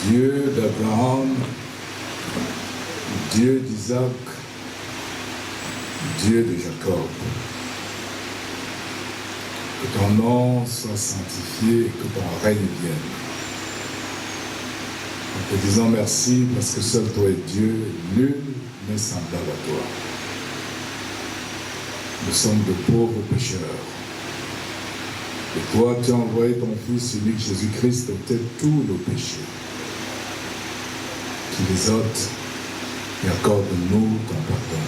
Dieu d'Abraham, Dieu d'Isaac, Dieu de Jacob. Que ton nom soit sanctifié et que ton règne vienne. En te disant merci parce que seul toi est Dieu, nul n'est semblable à toi. Nous sommes de pauvres pécheurs. Et toi, tu as envoyé ton Fils unique Jésus-Christ ôter tous nos péchés. Qui les ôte et accorde-nous ton pardon.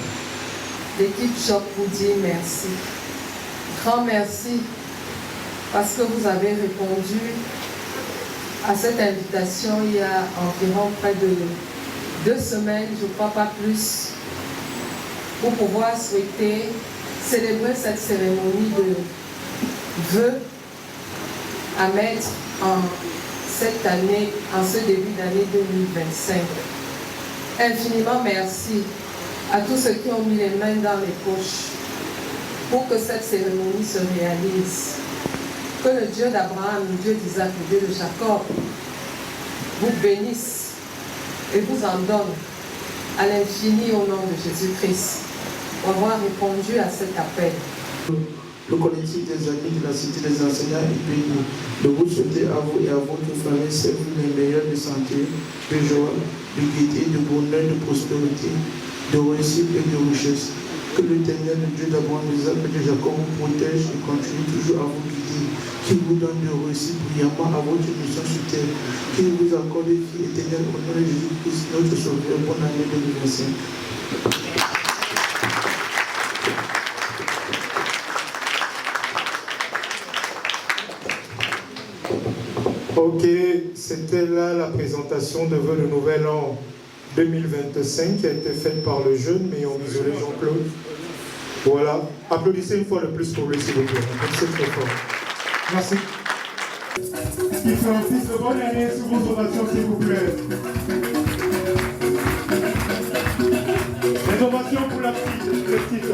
L'équipe Choc vous dit merci. Grand merci parce que vous avez répondu à cette invitation il y a environ près de 2 semaines, je ne crois pas plus, pour pouvoir souhaiter célébrer cette cérémonie de vœux à mettre en cette année, en ce début d'année 2025. Infiniment merci à tous ceux qui ont mis les mains dans les poches pour que cette cérémonie se réalise. Que le Dieu d'Abraham, le Dieu d'Isaac, le Dieu de Jacob vous bénisse et vous en donne à l'infini au nom de Jésus-Christ pour avoir répondu à cet appel. Le collectif des amis de la Cité des enseignants est béni. De vous souhaiter à vous et à votre famille les meilleurs de santé, de joie, de gaieté, de bonheur, de prospérité, de réussite et de richesse. Que l'Éternel, le Dieu d'Abraham, d'Isaac et de Jacob vous protège et continue toujours à vous guider. Qu'il vous donne de réussite brillamment à votre mission sur terre. Qu'il vous accorde vie éternelle au nom de Jésus-Christ, notre Sauveur. Bonne année 2025. Ok, c'était là la présentation de vœux de nouvel an 2025 qui a été faite par le jeune Meillon Isolé Jean-Claude. Voilà, applaudissez une fois de plus pour lui s'il vous plaît. Applaudissez très fort. Merci. Qui fait un fils de bonne année sous vos ovations s'il vous plaît. Les ovations pour la petite, les petites.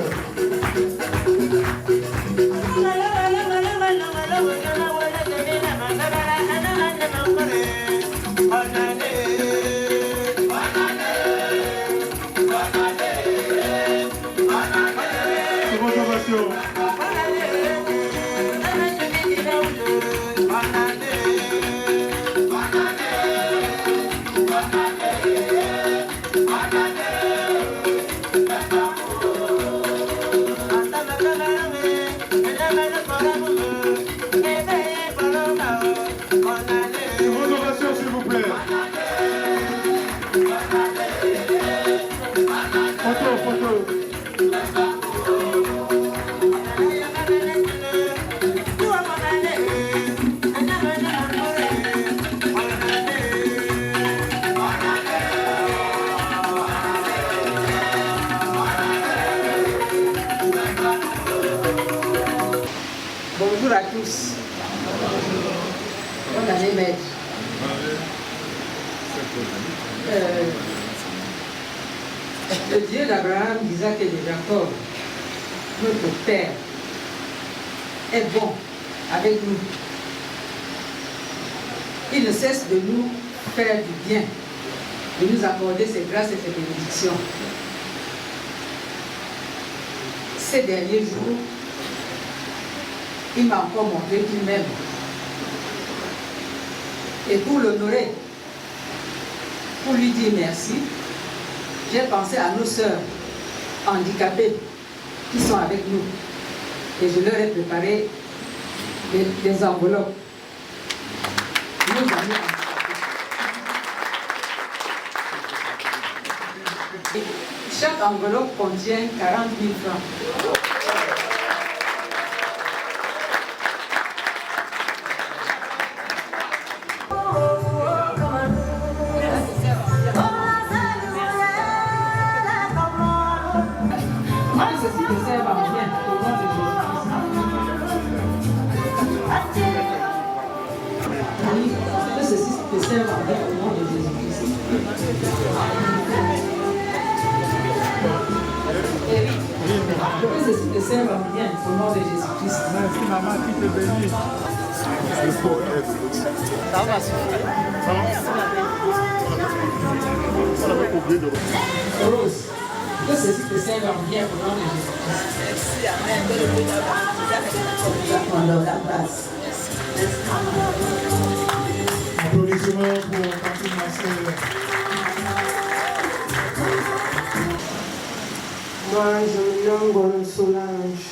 Bonjour à tous. Bonne année, maître. Le Dieu d'Abraham, d'Isaac et de Jacob, notre Père, est bon avec nous. Il ne cesse de nous faire du bien, de nous accorder ses grâces et ses bénédictions. Ces derniers jours, il m'a encore montré qu'il m'aime. Et pour l'honorer, pour lui dire merci, j'ai pensé à nos sœurs handicapées qui sont avec nous. Et je leur ai préparé des enveloppes. Nos amis handicapés. Et chaque enveloppe contient 40 000 francs. Que ceci te serve bien au nom de Jésus-Christ. Merci maman, qui te bénit. Ça va suffire. Rose, que ceci te serve bien au nom de Jésus-Christ. Merci, amen. La grâce. Applaudissements pour Patrick Marcel. Moi, je me nomme Gono Solange.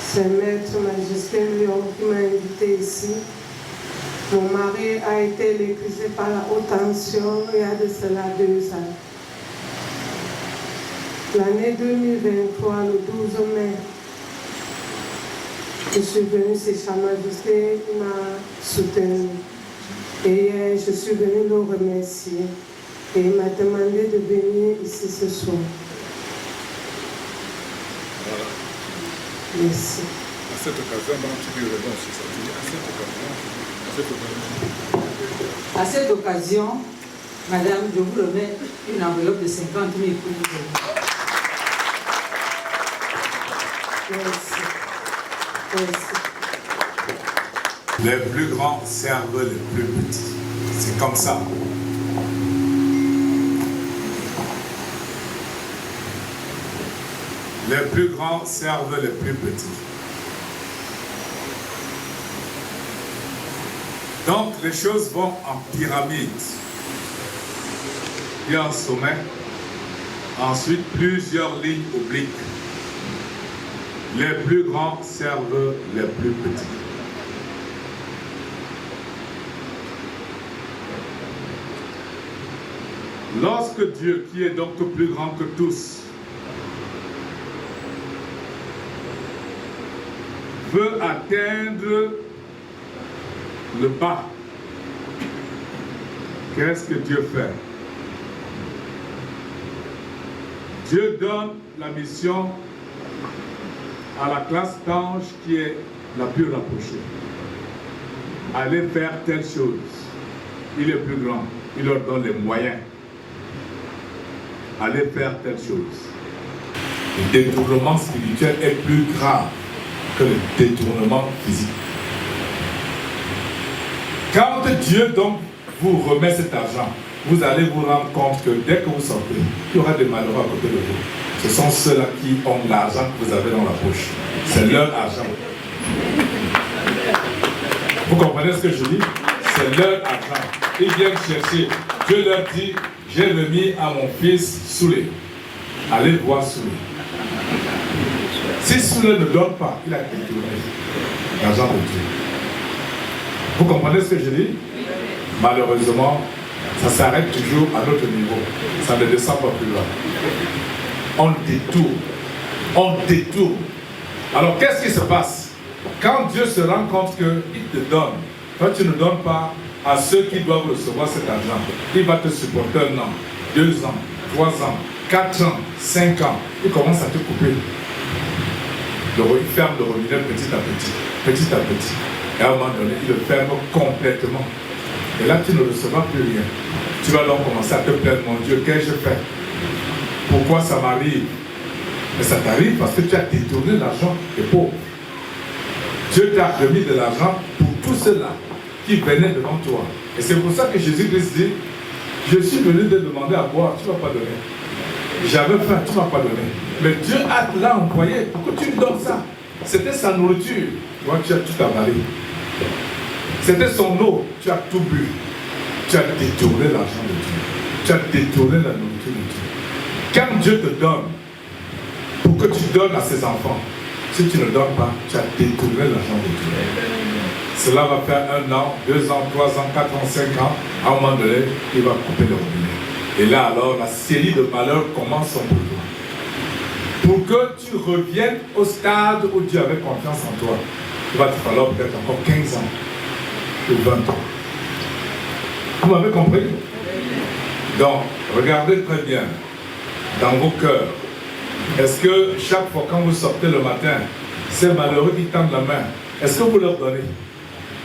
C'est Maître Majesté Lyon qui m'a invité ici. Mon mari a été électrocuté par la haute tension il y a de cela 2 ans. L'année 2023, le 12 mai, je suis venue chez Sa Majesté, il m'a soutenu. Et je suis venue le remercier. Et il m'a demandé de venir ici ce soir. Voilà. Merci. À cette occasion, tu peux répondre sur ça. À cette occasion, madame, je vous remets une enveloppe de 50 000 pour vous. Merci. Merci. Les plus grands servent les plus petits. C'est comme ça. Les plus grands servent les plus petits. Donc les choses vont en pyramide. Il y a un sommet, ensuite plusieurs lignes obliques. Les plus grands servent les plus petits. Lorsque Dieu, qui est donc plus grand que tous, veut atteindre le bas, qu'est-ce que Dieu fait? Dieu donne la mission à la classe d'ange qui est la plus rapprochée. Allez faire telle chose. Il est plus grand. Il leur donne les moyens. Allez faire telle chose. Le détournement spirituel est plus grave que le détournement physique. Quand Dieu donc vous remet cet argent, vous allez vous rendre compte que dès que vous sortez, il y aura des malheureux à côté de vous. Ce sont ceux-là qui ont l'argent que vous avez dans la poche. C'est leur argent. Vous comprenez ce que je dis? C'est leur argent. Ils viennent chercher. Dieu leur dit, j'ai remis à mon fils Soulé. Allez voir Soulé. Si Soulé ne donne pas, il a détourné l'argent de Dieu. Vous comprenez ce que je dis? Malheureusement, ça s'arrête toujours à notre niveau. Ça ne descend pas plus loin. On détourne. On détourne. Alors qu'est-ce qui se passe? Quand Dieu se rend compte qu'il te donne, toi tu ne donnes pas à ceux qui doivent recevoir cet argent, il va te supporter 1 an, 2 ans, 3 ans, 4 ans, 5 ans. Il commence à te couper. Il ferme le robinet petit à petit, petit à petit. Et à un moment donné, il le ferme complètement. Et là, tu ne recevras plus rien. Tu vas donc commencer à te plaindre, mon Dieu, qu'ai-je fait? Pourquoi ça m'arrive? Mais ça t'arrive parce que tu as détourné l'argent des pauvres. Dieu t'a remis de l'argent pour tous ceux-là qui venaient devant toi. Et c'est pour ça que Jésus-Christ dit, je suis venu te demander à boire, tu ne m'as pas donné. J'avais faim, tu ne m'as pas donné. Mais Dieu a là envoyé pour que tu lui donnes ça. C'était sa nourriture. Toi, tu as tout avalé. C'était son eau, tu as tout bu. Tu as détourné l'argent de Dieu. Tu as détourné la nourriture de Dieu. Quand Dieu te donne, pour que tu donnes à ses enfants, si tu ne donnes pas, tu as détourné l'argent de Dieu. Cela va faire 1 an, 2 ans, 3 ans, 4 ans, 5 ans. À un moment donné, il va couper le robinet. Et là, alors, la série de malheurs commence pour toi. Pour que tu reviennes au stade où Dieu avait confiance en toi, il va te falloir peut-être encore 15 ans ou 20 ans. Vous m'avez compris? Donc, regardez très bien dans vos cœurs. Est-ce que chaque fois quand vous sortez le matin, ces malheureux qui tendent la main, est-ce que vous leur donnez?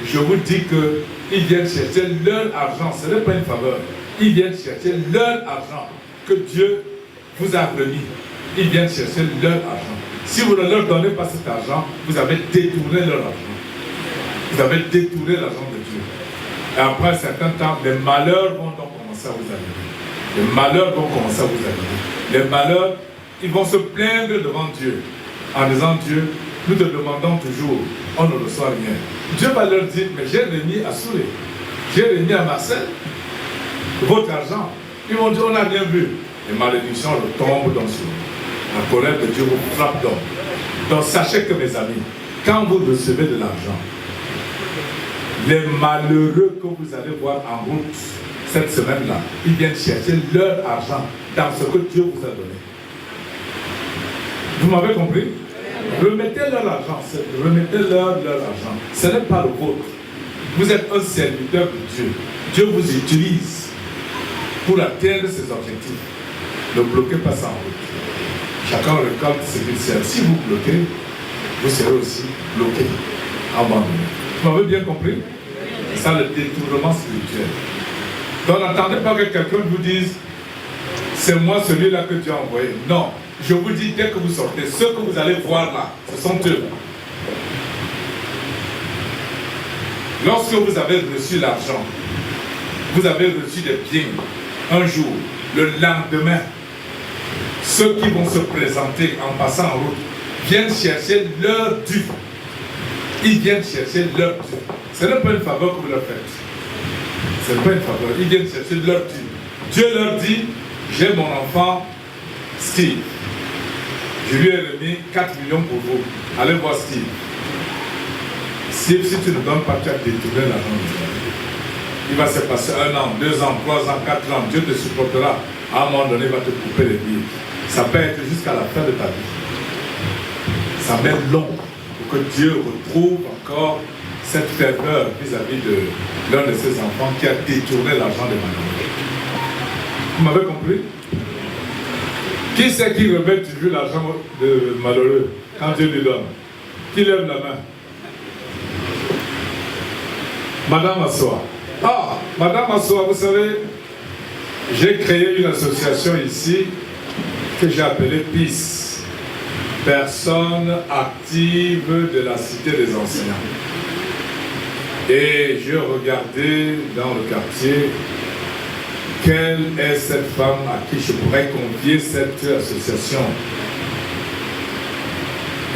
Je vous dis qu'ils viennent chercher leur argent, ce n'est pas une faveur. Ils viennent chercher leur argent que Dieu vous a remis. Ils viennent chercher leur argent. Si vous ne leur donnez pas cet argent, vous avez détourné leur argent. Vous avez détourné l'argent de Dieu. Et après un certain temps, les malheurs vont donc commencer à vous arriver. Les malheurs vont commencer à vous arriver. Les malheurs, ils vont se plaindre devant Dieu en disant, Dieu, nous te demandons toujours, on ne reçoit rien. Dieu va leur dire, mais j'ai remis à Soulé, j'ai remis à Marcel votre argent. Ils vont dire, on n'a rien vu. Les malédictions tombent dans ce. La colère de Dieu vous frappe donc. Donc sachez que mes amis, quand vous recevez de l'argent, les malheureux que vous allez voir en route cette semaine-là, ils viennent chercher leur argent dans ce que Dieu vous a donné. Vous m'avez compris? Remettez leur argent, remettez-leur argent. Ce n'est pas le vôtre. Vous êtes un serviteur de Dieu. Dieu vous utilise pour atteindre ses objectifs. Ne bloquez pas ça en route. Chacun récolte ce qu'il sert. Si vous bloquez, vous serez aussi bloqué, abandonné. Vous m'avez bien compris? C'est ça le détournement spirituel. Donc n'attendez pas que quelqu'un vous dise, c'est moi celui-là que Dieu a envoyé. Non. Je vous dis, dès que vous sortez, ceux que vous allez voir là, ce sont eux. Lorsque vous avez reçu l'argent, vous avez reçu des biens, un jour, le lendemain, ceux qui vont se présenter en passant en route viennent chercher leur dû. Ils viennent chercher leur dû. Ce n'est pas une faveur que vous leur faites. Ce n'est pas une faveur. Ils viennent chercher leur dû. Dieu leur dit, j'ai mon enfant Steve. Je lui ai remis 4 millions pour vous. Allez voir Steve. Steve, si tu ne donnes pas, tu as détourné l'argent de Dieu. Il va se passer 1 an, 2 ans, 3 ans, 4 ans. Dieu te supportera. À un moment donné, il va te couper les billes. Ça peut être jusqu'à la fin de ta vie. Ça met long pour que Dieu retrouve encore cette ferveur vis-à-vis de l'un de ses enfants qui a détourné l'argent de malheureux. Vous m'avez compris? Qui c'est qui remet toujours l'argent de malheureux quand Dieu lui donne? Qui lève la main? Madame Assoa. Ah, Madame Assoa, vous savez, j'ai créé une association ici que j'ai appelée PIS, Personnes actives de la Cité des enseignants. Et je regardais dans le quartier quelle est cette femme à qui je pourrais confier cette association.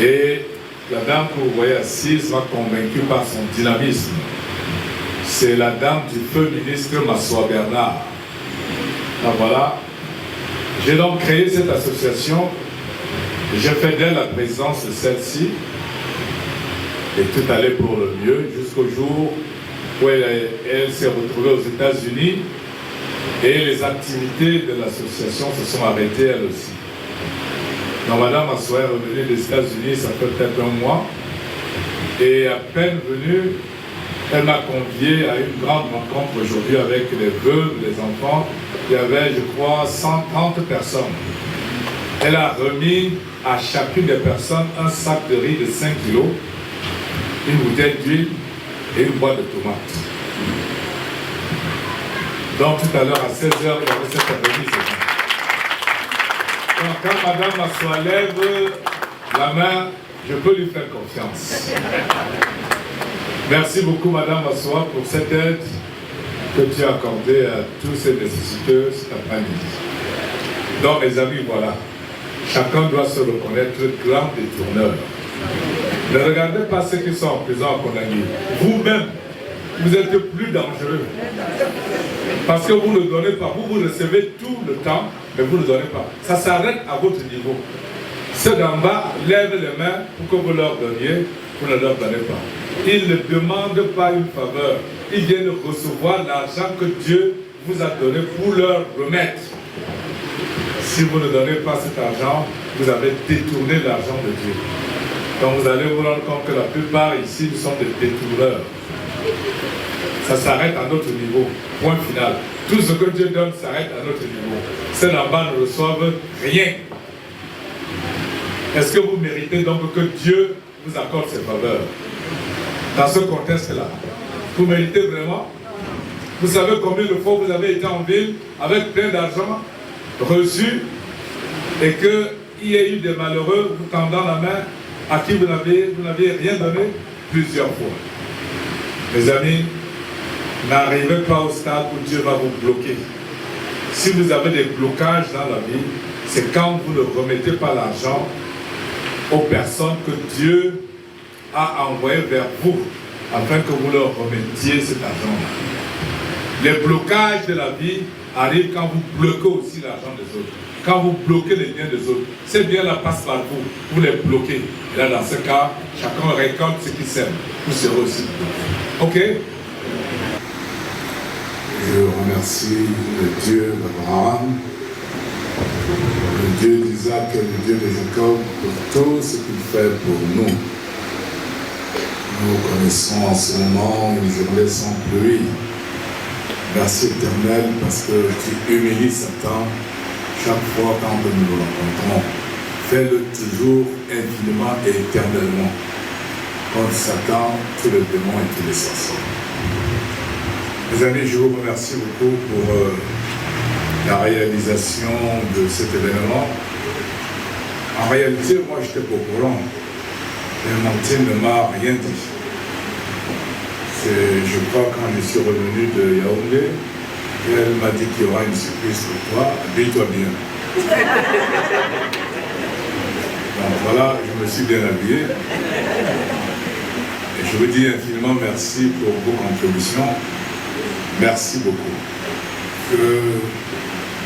Et la dame que vous voyez assise m'a convaincu par son dynamisme. C'est la dame du feu ministre Massoa Bernard. Alors voilà, j'ai donc créé cette association. J'ai fait d'elle la présence de celle-ci. Et tout allait pour le mieux jusqu'au jour où elle s'est retrouvée aux États-Unis et les activités de l'association se sont arrêtées elles aussi. Donc Madame Assoa est revenue des États-Unis, ça fait peut-être un mois, et à peine venue, elle m'a convié à une grande rencontre aujourd'hui avec les veuves, les enfants. Il y avait, je crois, 130 personnes. Elle a remis à chacune des personnes un sac de riz de 5 kilos, une bouteille d'huile et une boîte de tomates. Donc tout à l'heure à 16h, il y avait cette remise. Donc quand Madame Assoa lève la main, je peux lui faire confiance. Merci beaucoup Madame Assoa pour cette aide que tu as accordée à tous ces nécessiteux cet après-midi. Donc mes amis, voilà. Chacun doit se reconnaître grand détourneur. Ne regardez pas ceux qui sont en prison à Conakry. Vous-même, vous êtes plus dangereux. Parce que vous ne donnez pas. Vous recevez tout le temps, mais vous ne donnez pas. Ça s'arrête à votre niveau. Ceux d'en bas lèvent les mains pour que vous leur donniez, vous ne leur donnez pas. Ils ne demandent pas une faveur. Ils viennent recevoir l'argent que Dieu vous a donné pour leur remettre. Si vous ne donnez pas cet argent, vous avez détourné l'argent de Dieu. Donc vous allez vous rendre compte que la plupart ici, nous sommes des détourneurs. Ça s'arrête à notre niveau. Point final. Tout ce que Dieu donne s'arrête à notre niveau. Ceux là-bas ne reçoivent rien. Est-ce que vous méritez donc que Dieu vous accorde ses faveurs? Dans ce contexte-là, vous méritez vraiment? Vous savez combien de fois vous avez été en ville avec plein d'argent reçu et qu'il y a eu des malheureux vous tendant la main à qui vous n'aviez rien donné plusieurs fois. Mes amis, n'arrivez pas au stade où Dieu va vous bloquer. Si vous avez des blocages dans la vie, c'est quand vous ne remettez pas l'argent aux personnes que Dieu a envoyées vers vous afin que vous leur remettiez cet argent-là. Les blocages de la vie arrivent quand vous bloquez aussi l'argent des autres. Quand vous bloquez les biens des autres, ces biens-là passent par vous, vous les bloquez. Et là, dans ce cas, chacun récolte ce qu'il sème. Vous serez aussi bloqué. Ok? Je remercie le Dieu d'Abraham, le Dieu d'Isaac et le Dieu de Jacob pour tout ce qu'il fait pour nous. Nous connaissons en ce moment une journée sans pluie. Merci Éternel parce que tu humilies Satan chaque fois quand nous le rencontrons. Fais-le toujours infiniment et éternellement contre Satan, tous les démons et tous les sorciers. Mes amis, je vous remercie beaucoup pour la réalisation de cet événement. En réalité, moi j'étais pas au courant. Clémentine ne m'a rien dit. Je crois quand je suis revenu de Yaoundé, elle m'a dit qu'il y aura une surprise pour toi, habille-toi bien. Donc voilà, je me suis bien habillé. Et je vous dis infiniment merci pour vos contributions. Merci beaucoup. Que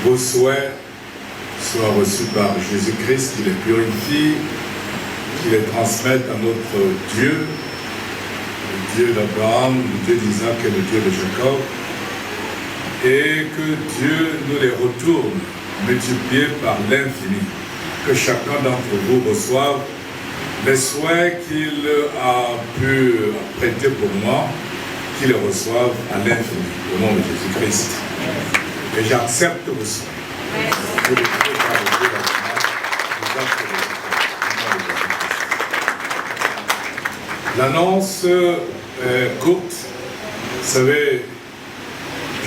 vos souhaits soient reçus par Jésus-Christ, qui les purifie, qui les transmette à notre Dieu, le Dieu d'Abraham, le Dieu d'Isaac et le Dieu de Jacob, et que Dieu nous les retourne multipliés par l'infini. Que chacun d'entre vous reçoive les souhaits qu'il a pu prêter pour moi, qu'il les reçoive à l'infini, au nom de Jésus-Christ. Et j'accepte vos souhaits. Vous les pouvez parler l'annonce est courte. Vous savez,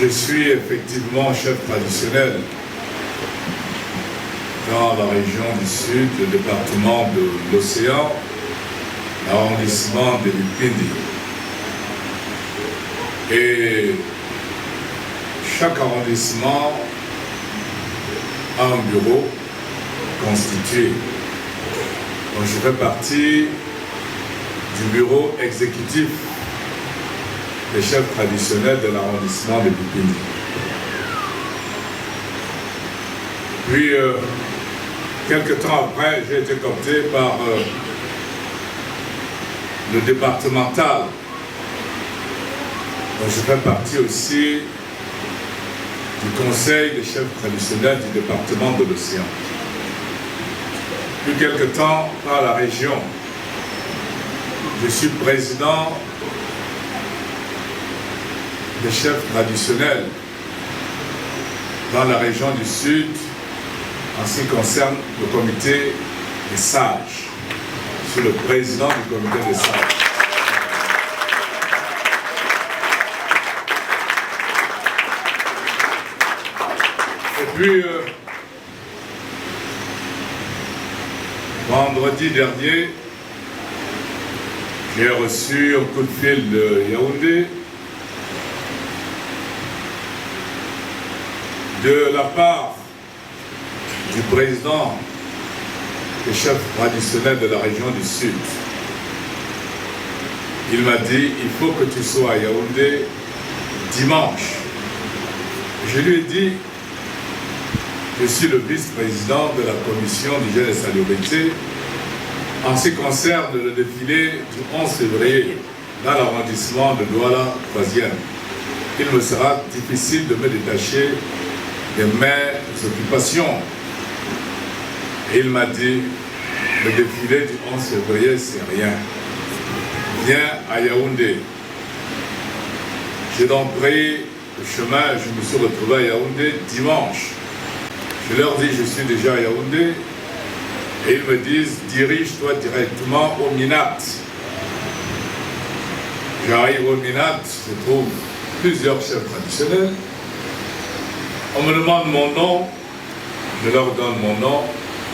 je suis effectivement chef traditionnel dans la région du Sud, le département de l'Océan, l'arrondissement de Lupindi. Et chaque arrondissement a un bureau constitué. Donc je fais partie du bureau exécutif des chefs traditionnels de l'arrondissement de Lupindi. Puis, quelques temps après, j'ai été coopté par le départemental. Donc, je fais partie aussi du conseil des chefs traditionnels du département de l'Océan. Puis, quelques temps par la région. Je suis président des chefs traditionnels dans la région du Sud en ce qui concerne le comité des sages. Je suis le président du comité des sages. Et puis, vendredi dernier, j'ai reçu un coup de fil de Yaoundé de la part du président des chefs traditionnels de la région du Sud. Il m'a dit, il faut que tu sois à Yaoundé dimanche. Je lui ai dit, je suis le vice-président de la commission d'hygiène et salubrité en ce qui concerne le défilé du 11 février dans l'arrondissement de Douala 3e. Il me sera difficile de me détacher de mes occupations. Et il m'a dit, le défilé du 11 février, c'est rien. Viens à Yaoundé. J'ai donc pris le chemin, je me suis retrouvé à Yaoundé dimanche. Je leur dis, je suis déjà à Yaoundé. Et ils me disent, dirige-toi directement au Minat. J'arrive au Minat, je trouve plusieurs chefs traditionnels. On me demande mon nom, je leur donne mon nom,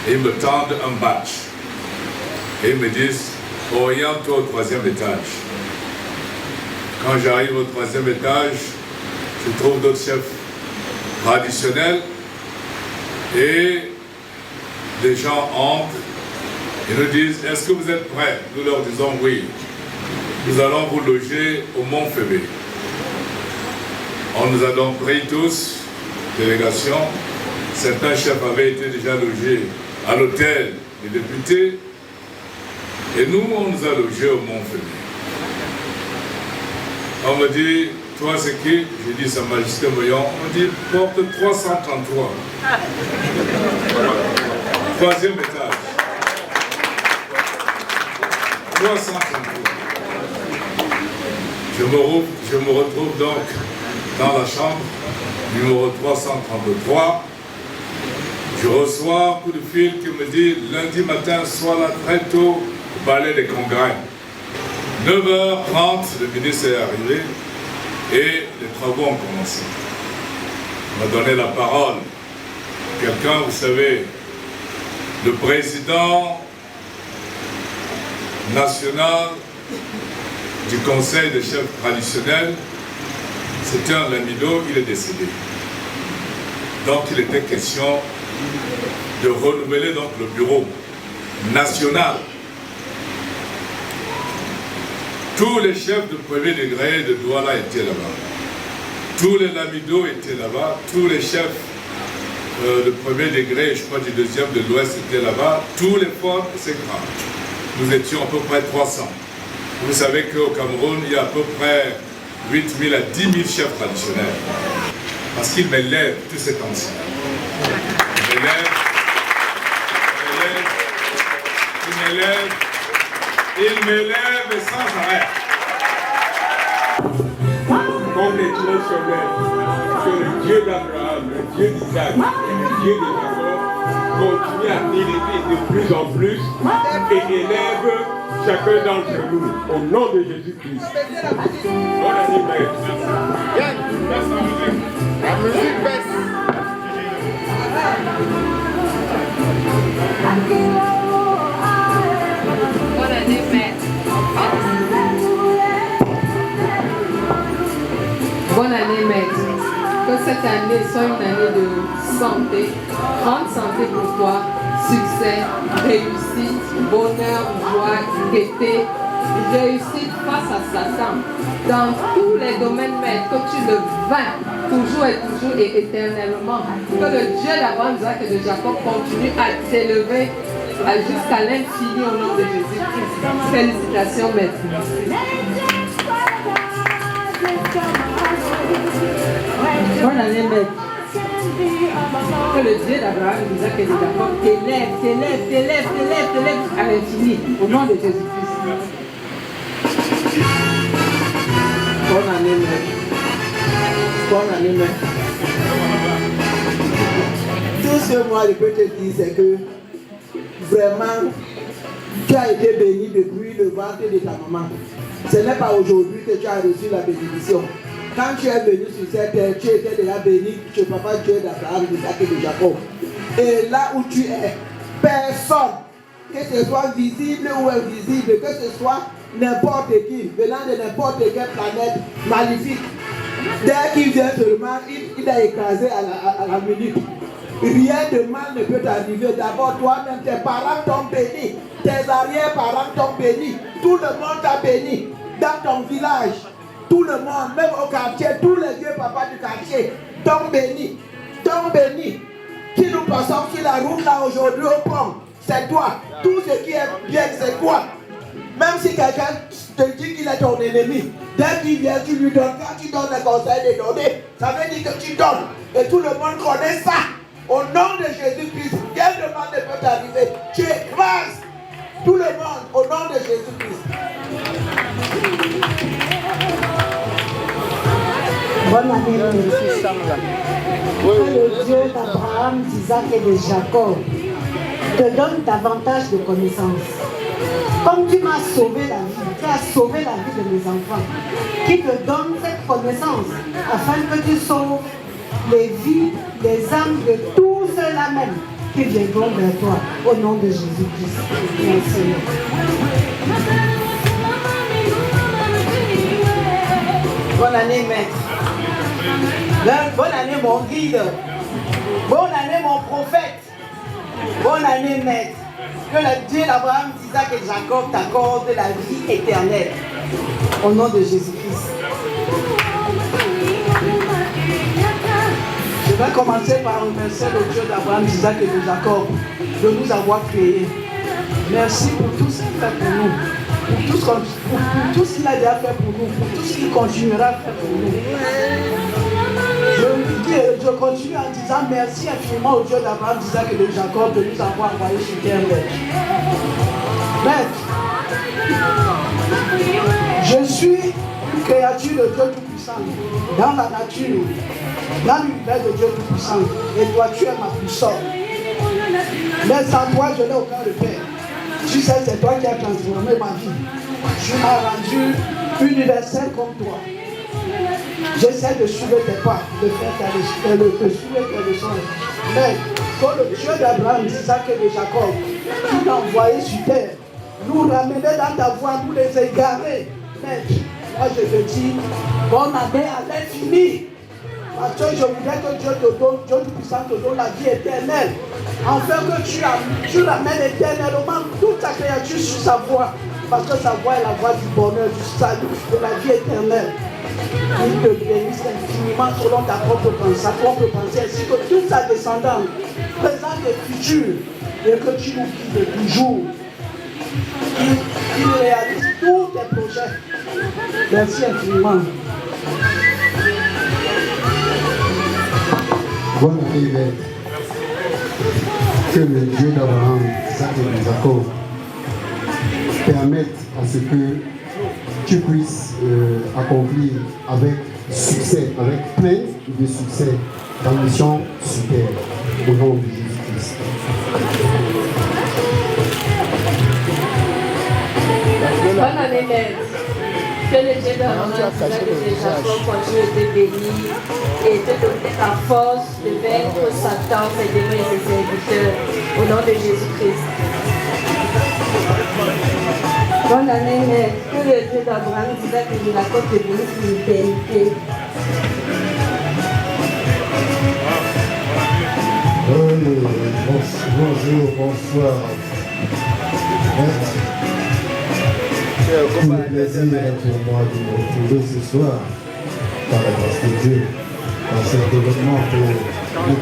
et ils me tendent un badge. Et ils me disent, oriente-toi au 3e étage. Quand j'arrive au 3e étage, je trouve d'autres chefs traditionnels, et les gens entrent et nous disent, est-ce que vous êtes prêts? Nous leur disons oui. Nous allons vous loger au Mont-Fébé. On nous a donc pris tous, délégation. Certains chefs avaient été déjà logés à l'hôtel des députés. Et nous, on nous a logés au Mont-Fébé. On me dit, toi c'est qui? J'ai dit, Sa Majesté Moyon. On me dit, porte 333. 3e étage. 333. Je me retrouve donc dans la chambre numéro 333. Je reçois un coup de fil qui me dit, lundi matin, sois là très tôt au palais des congrès. 9h30, le ministre est arrivé et les travaux ont commencé. On m'a donné la parole. Quelqu'un, vous savez, le président national du conseil des chefs traditionnels, c'était un Lamido, il est décédé. Donc il était question de renouveler donc le bureau national. Tous les chefs de premier degré de Douala étaient là-bas. Tous les Lamido étaient là-bas. Tous les chefs de premier degré, je crois du 2e de l'Ouest étaient là-bas. Tous les forts, c'est grave. Nous étions à peu près 300. Vous savez qu'au Cameroun, il y a à peu près 8 000 à 10 000 chefs traditionnels. Parce qu'ils m'élèvent tous ces anciens. Ils m'élèvent Il m'élève sans arrêt. Congratulationnel que le Dieu d'Abraham, le Dieu d'Isaac et le Dieu de Jacob continue à m'élever de plus en plus et élève chacun d'entre nous au nom de Jésus-Christ. Bonne année, Père. La musique baisse. Bonne année, Maître. Bonne année, Maître. Que cette année soit une année de santé, grande santé pour toi, succès, réussite, bonheur, joie, gaieté, réussite face à Satan. Dans tous les domaines, Maître, que tu le vains toujours et éternellement. Que le Dieu d'Abraham, d'Isaac et de Jacob continue à t'élever jusqu'à l'infini au nom de Jésus-Christ. Félicitations, Maître. Bonne année, Maître. Que le Dieu d'Abraham, d'Isaac et de Jacob t'élève à l'infini au nom de Jésus-Christ. Bonne année, Maître. Bonne année, Maître. Tout ce que moi je peux te dire, c'est que vraiment, tu as été béni depuis le ventre de ta maman. Ce n'est pas aujourd'hui que tu as reçu la bénédiction. Quand tu es venu sur cette terre, tu étais déjà béni chez Papa Dieu d'Abraham, d'Isaac et de Jacob. Et là où tu es, personne, que ce soit visible ou invisible, que ce soit n'importe qui, venant de n'importe quelle planète maléfique, dès qu'il vient seulement, il a écrasé à la minute. Rien de mal ne peut t'arriver. D'abord, toi-même, tes parents t'ont béni, tes arrière-parents t'ont béni, tout le monde t'a béni. Dans ton village, tout le monde, même au quartier, tous les vieux papas du quartier t'ont béni, t'ont béni. Si nous passons sur la route là aujourd'hui au pont, c'est toi. Tout ce qui est bien, c'est toi. Même si quelqu'un te dit qu'il est ton ennemi, dès qu'il vient, tu lui donnes. Quand tu donnes le conseil de donner, ça veut dire que tu donnes. Et tout le monde connaît ça. Au nom de Jésus-Christ, quel demande ne peut t'arriver? Tu écrases tout le monde au nom de Jésus-Christ. Bonne année, que le Dieu d'Abraham, d'Isaac et de Jacob te donne davantage de connaissances. Comme tu m'as sauvé la vie, tu as sauvé la vie de mes enfants, qui te donne cette connaissance afin que tu sauves les vies, les âmes de tous ceux-là même qui viendront vers toi au nom de Jésus-Christ. Merci. Bonne année, Maître. Bonne année, mon guide. Bonne année, mon prophète. Bonne année, Maître. Que le Dieu d'Abraham, d'Isaac et de Jacob t'accorde la vie éternelle. Au nom de Jésus-Christ. Je vais commencer par remercier le Dieu d'Abraham, d'Isaac et de Jacob de nous avoir créés. Merci pour tout ce qu'il fait pour nous. Pour tout ce qu'il a déjà fait pour nous, pour tout ce qu'il continuera à faire pour nous. Je continue en disant merci infiniment au Dieu d'Abraham, d'Isaac et de Jacob de nous avoir envoyés sur terre. Maître, je suis une créature de Dieu Tout-Puissant, dans la nature, dans l'univers de Dieu Tout-Puissant, et toi tu es ma puissance. Mais sans toi je n'ai aucun repère. Tu sais, c'est toi qui as transformé ma vie. Tu m'as rendu universel comme toi. J'essaie de suivre tes pas, de faire de suivre tes leçons. Mais quand le Dieu d'Abraham, d'Isaac et de Jacob, qui t'a envoyé sur terre, nous ramener dans ta voie, nous les égarer. Mais moi je te dis, bonne année à l'infini. Parce que je voudrais que Dieu te donne, Dieu Tout-Puissant te donne la vie éternelle. Afin que tu ramènes éternellement toute ta créature sur sa voie. Parce que sa voie est la voie du bonheur, du salut, de la vie éternelle. Il te bénisse infiniment selon ta propre pensée, ainsi que toute sa descendance, présente et future, et que tu nous guides toujours. Il réalise tous tes projets. Merci infiniment. Bonne année, Maître. Que le Dieu d'Abraham, d'Isaac et de Jacob permette à ce que tu puisses accomplir avec succès, avec plein de succès, ta mission sur terre, au nom de Jésus-Christ. Bonne année, Maître. Que le Dieu de Jacob continue de te bénir et te donner la force de vaincre Satan, ses démons et ses serviteurs, au nom de Jésus-Christ. Bonne année, Maître. Que le Dieu d'Abraham, Isaac et de Jacob te bénisse pour l'éternité. Bonjour, bonsoir. Tout le plaisir est pour moi de me retrouver ce soir, par la grâce de Dieu, dans cet événement que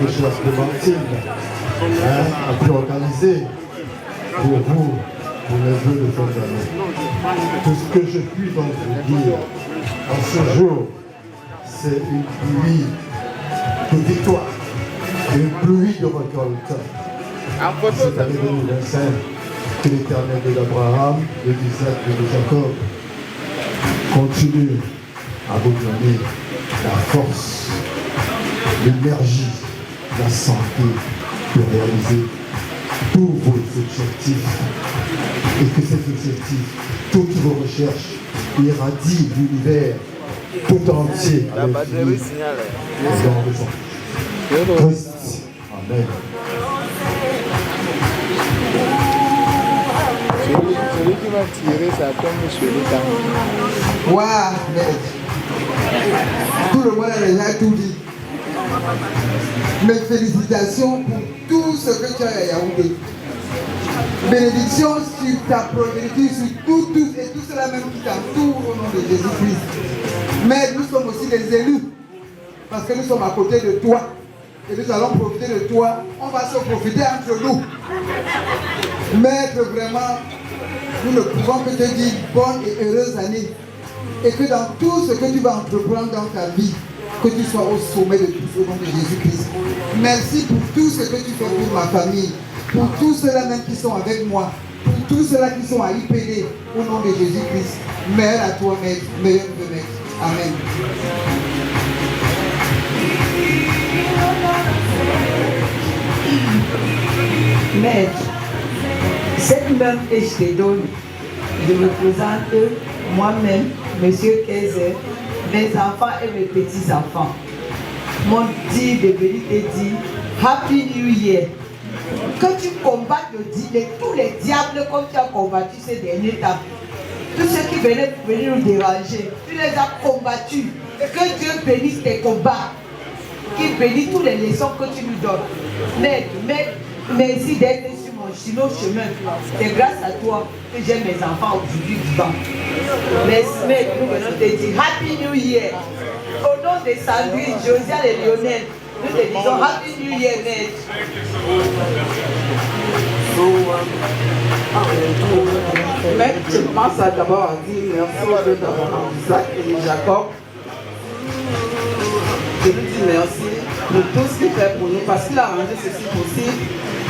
le chef Clémentine a pu organiser pour vous, pour les vœux de fin d'année. Tout ce que je puis donc vous dire en ce jour, c'est une pluie de victoire, une pluie de récolte. Cette année 2025, que l'Éternel de l'Abraham, de l'Isaac et de Jacob continue à vous donner la force, l'énergie, la santé pour réaliser tous vos objectifs et que ces objectifs, toutes vos recherches irradient l'univers tout entier avec lui dans le Christ. Amen. Celui qui va tirer, ça tombe sur le temps. Waouh, tout le monde a déjà tout dit. Mes félicitations pour tout ce que tu as à Yaoundé. Bénédiction sur ta progéniture, sur tous et tout cela même qui t'entoure au nom de Jésus-Christ. Mais nous sommes aussi des élus, parce que nous sommes à côté de toi. Et nous allons profiter de toi. On va se profiter entre nous. Maître, vraiment, nous ne pouvons que te dire bonne et heureuse année. Et que dans tout ce que tu vas entreprendre dans ta vie, que tu sois au sommet de tout au nom de Jésus-Christ. Merci pour tout ce que tu fais pour ma famille, pour tous ceux-là même qui sont avec moi, pour tous ceux-là qui sont à IPD, au nom de Jésus-Christ. Meilleur à toi, Maître, meilleur de Maître. Amen. Maître, cette même que je te donne, je me présente moi-même, Monsieur Kaiser, mes enfants et mes petits-enfants. Mon dit de venir te dire Happy New Year. Que tu combattes tous les diables comme tu as combattu ces derniers temps. Tous ceux qui venaient venir nous déranger, tu les as combattus. Et que Dieu bénisse tes combats. Qu'il bénisse toutes les leçons que tu nous donnes. Maître, merci d'être sur mon chemin. C'est grâce à toi que j'ai mes enfants aujourd'hui vivants. Merci, Maître, nous venons te dire Happy New Year. Au nom de Sandrine, Josiane et Lionel, nous te disons Happy New Year, Maître. Maître, je commence d'abord à dire merci au Dieu d'Abraham, Isaac et Jacob. Je lui dis merci pour tout ce qu'il fait pour nous, parce qu'il a rendu ceci possible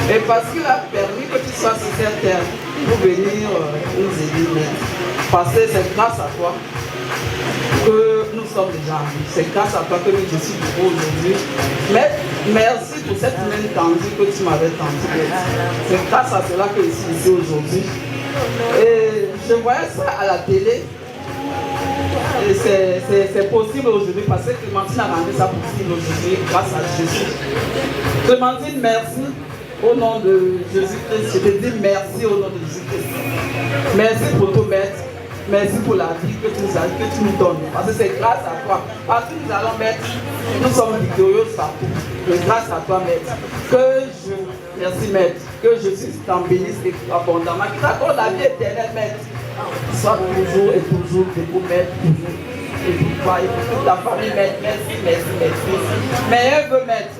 et parce qu'il a permis que tu sois sur cette terre pour venir nous aider, Maître. Parce que c'est grâce à toi que nous sommes déjà en vie. C'est grâce à toi que je suis debout aujourd'hui. Mais merci pour cette main tendue que tu m'avais tendue. C'est grâce à cela que je suis ici aujourd'hui. Et je voyais ça à la télé. Et c'est possible aujourd'hui parce que Clémentine a rendu ça possible aujourd'hui grâce à Jésus. Clémentine, merci au nom de Jésus-Christ. Je te dis merci au nom de Jésus-Christ. Merci pour tout, Maître. Merci pour la vie que tu nous donnes. Parce que c'est grâce à toi. Parce que nous allons mettre, nous sommes victorieux partout. Et grâce à toi, Maître. Merci, Maître. Que Jésus t'en bénisse abondamment. Qu'il t'accorde la vie éternelle, Maître. Sois toujours et toujours debout, Maître. Et pour toi et pour toute la famille, Maître. Merci, merci, merci. Meilleur vœu, Maître.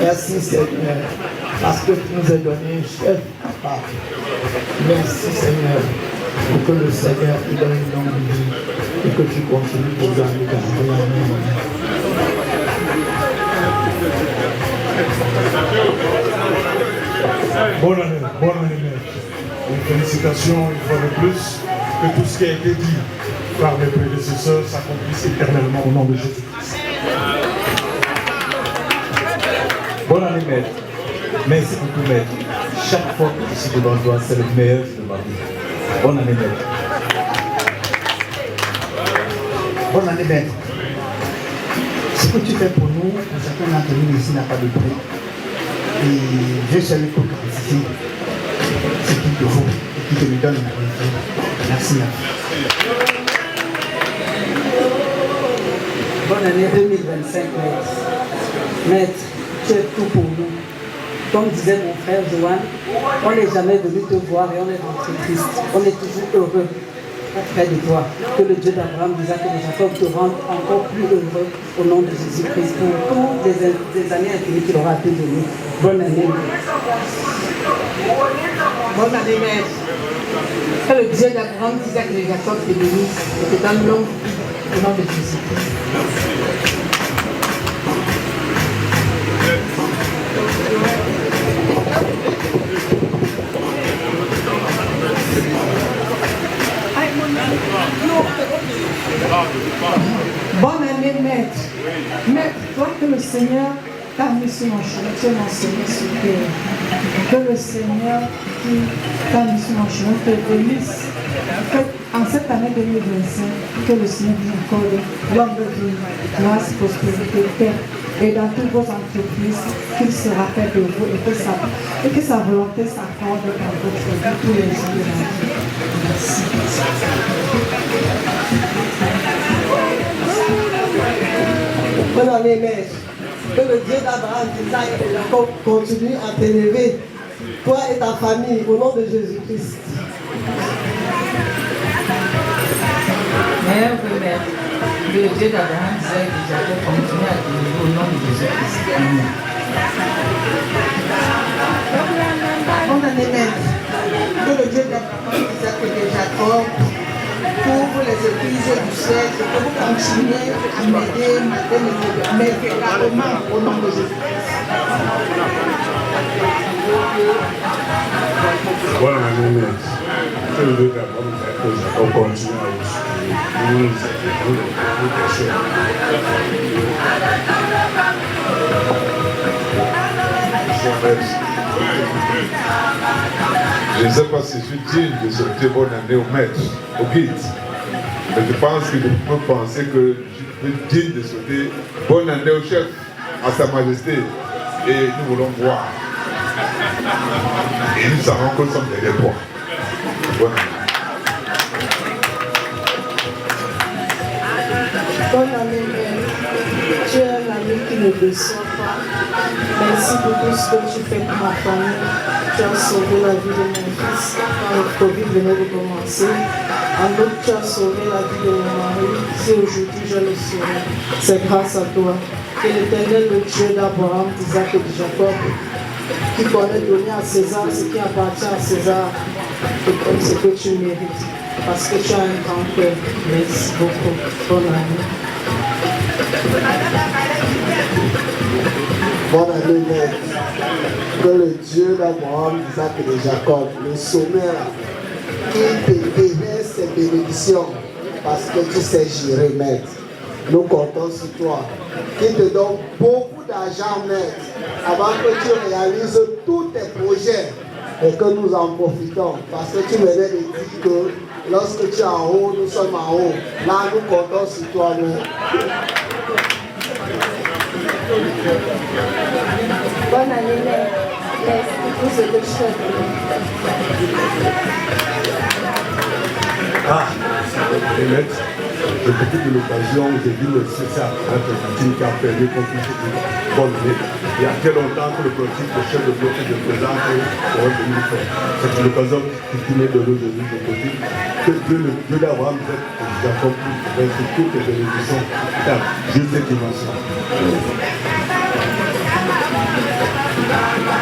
Merci Seigneur, parce que tu nous as donné une chef papa. Merci Seigneur, pour que le Seigneur te donne une longue vie et que tu continues de nous garder. Amen. Bonne année, maître. Et félicitations une fois de plus que tout ce qui a été dit par mes prédécesseurs s'accomplisse éternellement au nom de Jésus-Christ. Bonne année, maître. Merci beaucoup, maître. Chaque fois que je suis devant toi, c'est le meilleur de ma vie. Bonne année, maître. Bonne année, maître. Ce que tu fais pour nous, pour chacun d'entre nous ici n'a pas de prix. Et je suis avec toi ici. Ce qu'il te faut et qui te me donne la vérité. Merci. Bonne année 2025, maître. Maître, tu es tout pour nous. Comme disait mon frère Johan, on n'est jamais venu te voir et on est rentré triste. On est toujours heureux près de toi. Que le Dieu d'Abraham, d'Isaac et de Jacob te rende encore plus heureux au nom de Jésus-Christ pour toutes les années infinies qu'il aura pu donner. Bonne année. Bonne année, maître. Que le Dieu d'Abraham, d'Isaac et de Jacob te bénisse et te donne longue vie au nom de Jésus-Christ. Bonne année, maître. Maître, toi que le Seigneur t'a mis sur mon chemin, tu es mon Seigneur supérieur. Que le Seigneur qui t'a mis sur mon chemin te bénisse. En cette année 2025, que le Seigneur vous accorde longue vie, grâce, prospérité, paix. Et dans toutes vos entreprises, qu'il se rappelle de vous et que sa volonté s'accorde dans votre vie tous les jours de la vie. Merci. Bonne année, maître. Que le Dieu d'Abraham, d'Isaac et de Jacob continue à t'élever, toi et ta famille, au nom de Jésus-Christ. Merveilleux, maître. Que le Dieu d'Abraham, d'Isaac et de Jacob continue à t'élever au nom de Jésus-Christ. Amen. Bonne année, maître. Que le Dieu d'Abraham, d'Isaac et de Jacob couvre les églises du ciel et que vous continuez à m'aider, mais également au nom de Jésus-Christ. Bonne année, maître. Que le Dieu d'Abraham, d'Isaac et de Jacob continue à vous Je ne sais pas si je suis digne de souhaiter bonne année au maître, au guide. Mais je pense que je peux penser que je suis digne de souhaiter bonne année au chef, à sa majesté. Et nous voulons voir. Et nous savons que nous sommes derrière toi. Bonne année. Bonne année, maître. Tu es un ami qui ne déçoit pas. Merci pour tout ce que tu fais pour ma famille. Tu as sauvé la vie de mon fils quand le Covid venait de commencer. En outre, tu as sauvé la vie de mon mari. Si aujourd'hui je le sauve, c'est grâce à toi. Que l'Éternel, le Dieu d'Abraham, d'Isaac et de Jacob, qui connaît donner à César ce qui appartient à César, et comme ce que tu mérites. Parce que tu as un grand cœur. Merci beaucoup. Bonne année. Bonne année, maître. Que le Dieu d'Abraham, d'Isaac et de Jacob, le sommet là, qu'il te déverse ses bénédictions parce que tu sais gérer, maître. Nous comptons sur toi. Qu'il te donne beaucoup d'argent, maître, avant que tu réalises tous tes projets et que nous en profitons. Parce que tu venais de dire que lorsque tu es en haut, nous sommes en haut. Là, nous comptons sur toi, maître. Bonne année, maître. Merci pour tout ce que tu fais pour nous. maître, je profite de l'occasion, j'ai vu le CSA, qui a permis qu'on puisse bonne année. Il y a très longtemps que le politique de chef de bloc et de président aurait venu le faire. C'est l'occasion qui m'est donnée aujourd'hui de côté. Que Dieu d'Abraham, Jacob, sur toutes les bénédictions, juste cette dimension.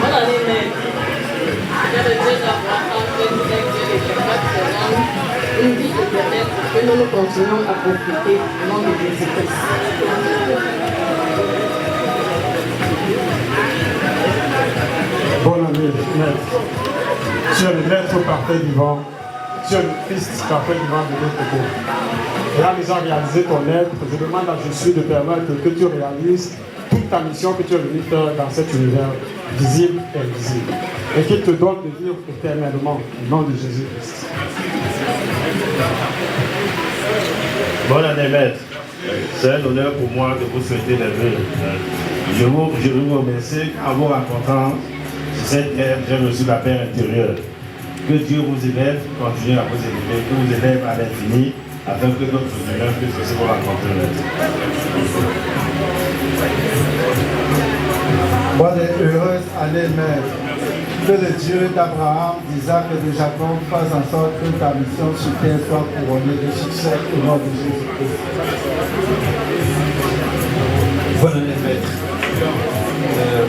Bonne année, maître. Que le Dieu d'Abraham, une vie éternelle pour que nous continuons à profiter au nom de Jésus-Christ. oui, maître. Tu es le maître parfait vivant. Tu es le Christ parfait vivant de notre côté. Et en ayant réalisé ton être, je demande à Jésus de permettre que tu réalises toute ta mission que tu es venu faire dans cet univers visible et invisible. Et qu'il te donne de vivre éternellement au nom de Jésus-Christ. Bonne année, maître. C'est un honneur pour moi de vous souhaiter les vœux. Je vous remercie en vous rencontrant sur cette terre, j'ai reçu la paix intérieure. Que Dieu vous élève, continue à vous élever, que vous élève à l'infini, afin que d'autres honneurs puissent aussi vous rencontrer. Bonne et heureuse année, maître. Que le Dieu d'Abraham, d'Isaac et de Jacob fasse en sorte que ta mission sur terre soit couronnée de succès au nom de Jésus-Christ. Bonne année, maître.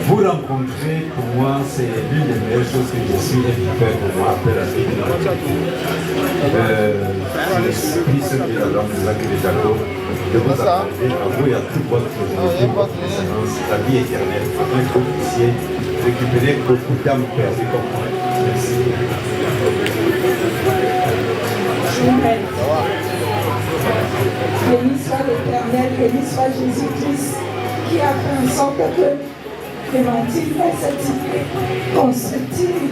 Vous rencontrer, pour moi, c'est l'une des meilleures choses que je suis fait pour moi après la vie de l'Esprit Saint de la langue de Isaac et de Jacob, de vous accorder à vous et à toute votre communauté, votre descendance, la vie éternelle, afin que vous puissiez récupérer beaucoup d'âmes perdues comme moi. Merci. Béni soit l'Éternel, béni soit Jésus-Christ, qui a fait en sorte que Clémentine ait cette idée constructive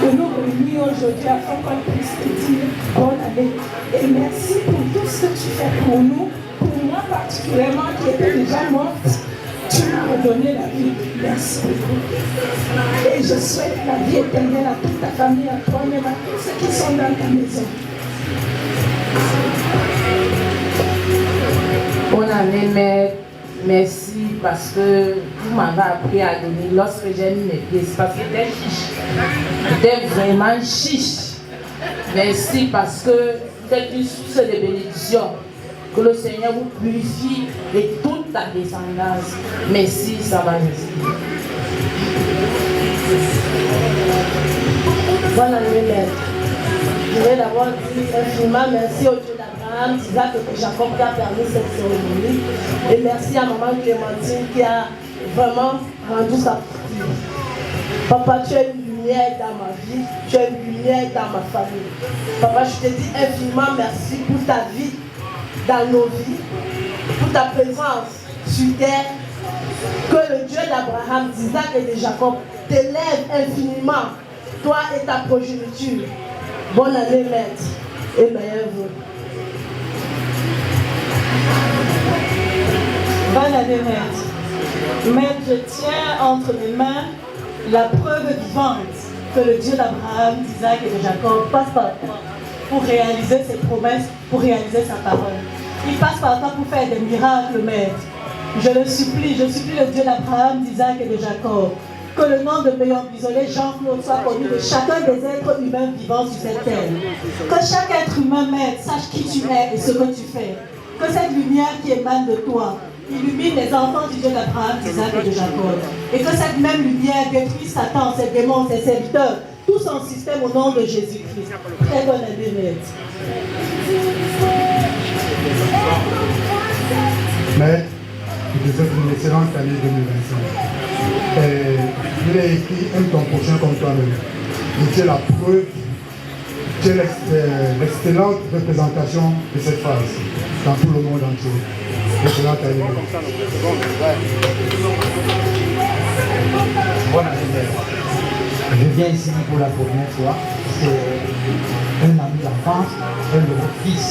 de nous réunir aujourd'hui afin qu'on puisse te dire bonne année. Et merci pour tout ce que tu fais pour nous, pour moi particulièrement qui était déjà morte. Tu m'as redonné la vie. Merci beaucoup. Et je souhaite la vie éternelle à toute ta famille, à toi-même, à tous ceux qui sont dans ta maison. Bonne année, maître. Merci parce que vous m'avez appris à donner lorsque j'ai mis mes pieds. Parce que j'étais chiche. J'étais vraiment chiche. Merci parce que vous êtes une source de bénédiction. Que le Seigneur vous purifie et toute ta descendance. Merci, ça va rester. Bonne année, maître. Je vais d'abord dire infiniment merci au Dieu d'Abraham, d'Isaac et de Jacob qui a permis cette cérémonie. Et merci à maman Clémentine qui a vraiment rendu sa partie. Papa, tu es une lumière dans ma vie, tu es une lumière dans ma famille. Papa, je te dis infiniment merci pour ta vie dans nos vies, pour ta présence sur terre. Que le Dieu d'Abraham, d'Isaac et de Jacob t'élève infiniment, toi et ta progéniture. Bonne année, maître, et meilleurs vœux. Bonne année, maître. Maître, je tiens entre mes mains la preuve vivante que le Dieu d'Abraham, d'Isaac et de Jacob passe par toi pour réaliser ses promesses, pour réaliser sa parole. Il passe par toi pour faire des miracles, maître. Je le supplie, je supplie le Dieu d'Abraham, d'Isaac et de Jacob, que le nom de Béon Bisolé, Jean-Claude, soit connu de chacun des êtres humains vivants sur cette terre. Que chaque être humain, maître, sache qui tu es et ce que tu fais. Que cette lumière qui émane de toi illumine les enfants du Dieu d'Abraham, d'Isaac et de Jacob. Et que cette même lumière détruise Satan, ses démons, ses serviteurs, tout son système au nom de Jésus-Christ. Très bonne année, maître. Maître, je te souhaite une excellente année 2025. Il est écrit aime ton prochain comme toi-même. Et tu es la preuve, tu es l'excellente représentation de cette phrase dans tout le monde entier. Excellente année. Bonne année, maître. Je viens ici pour la première fois. C'est un ami d'enfance, un de vos fils,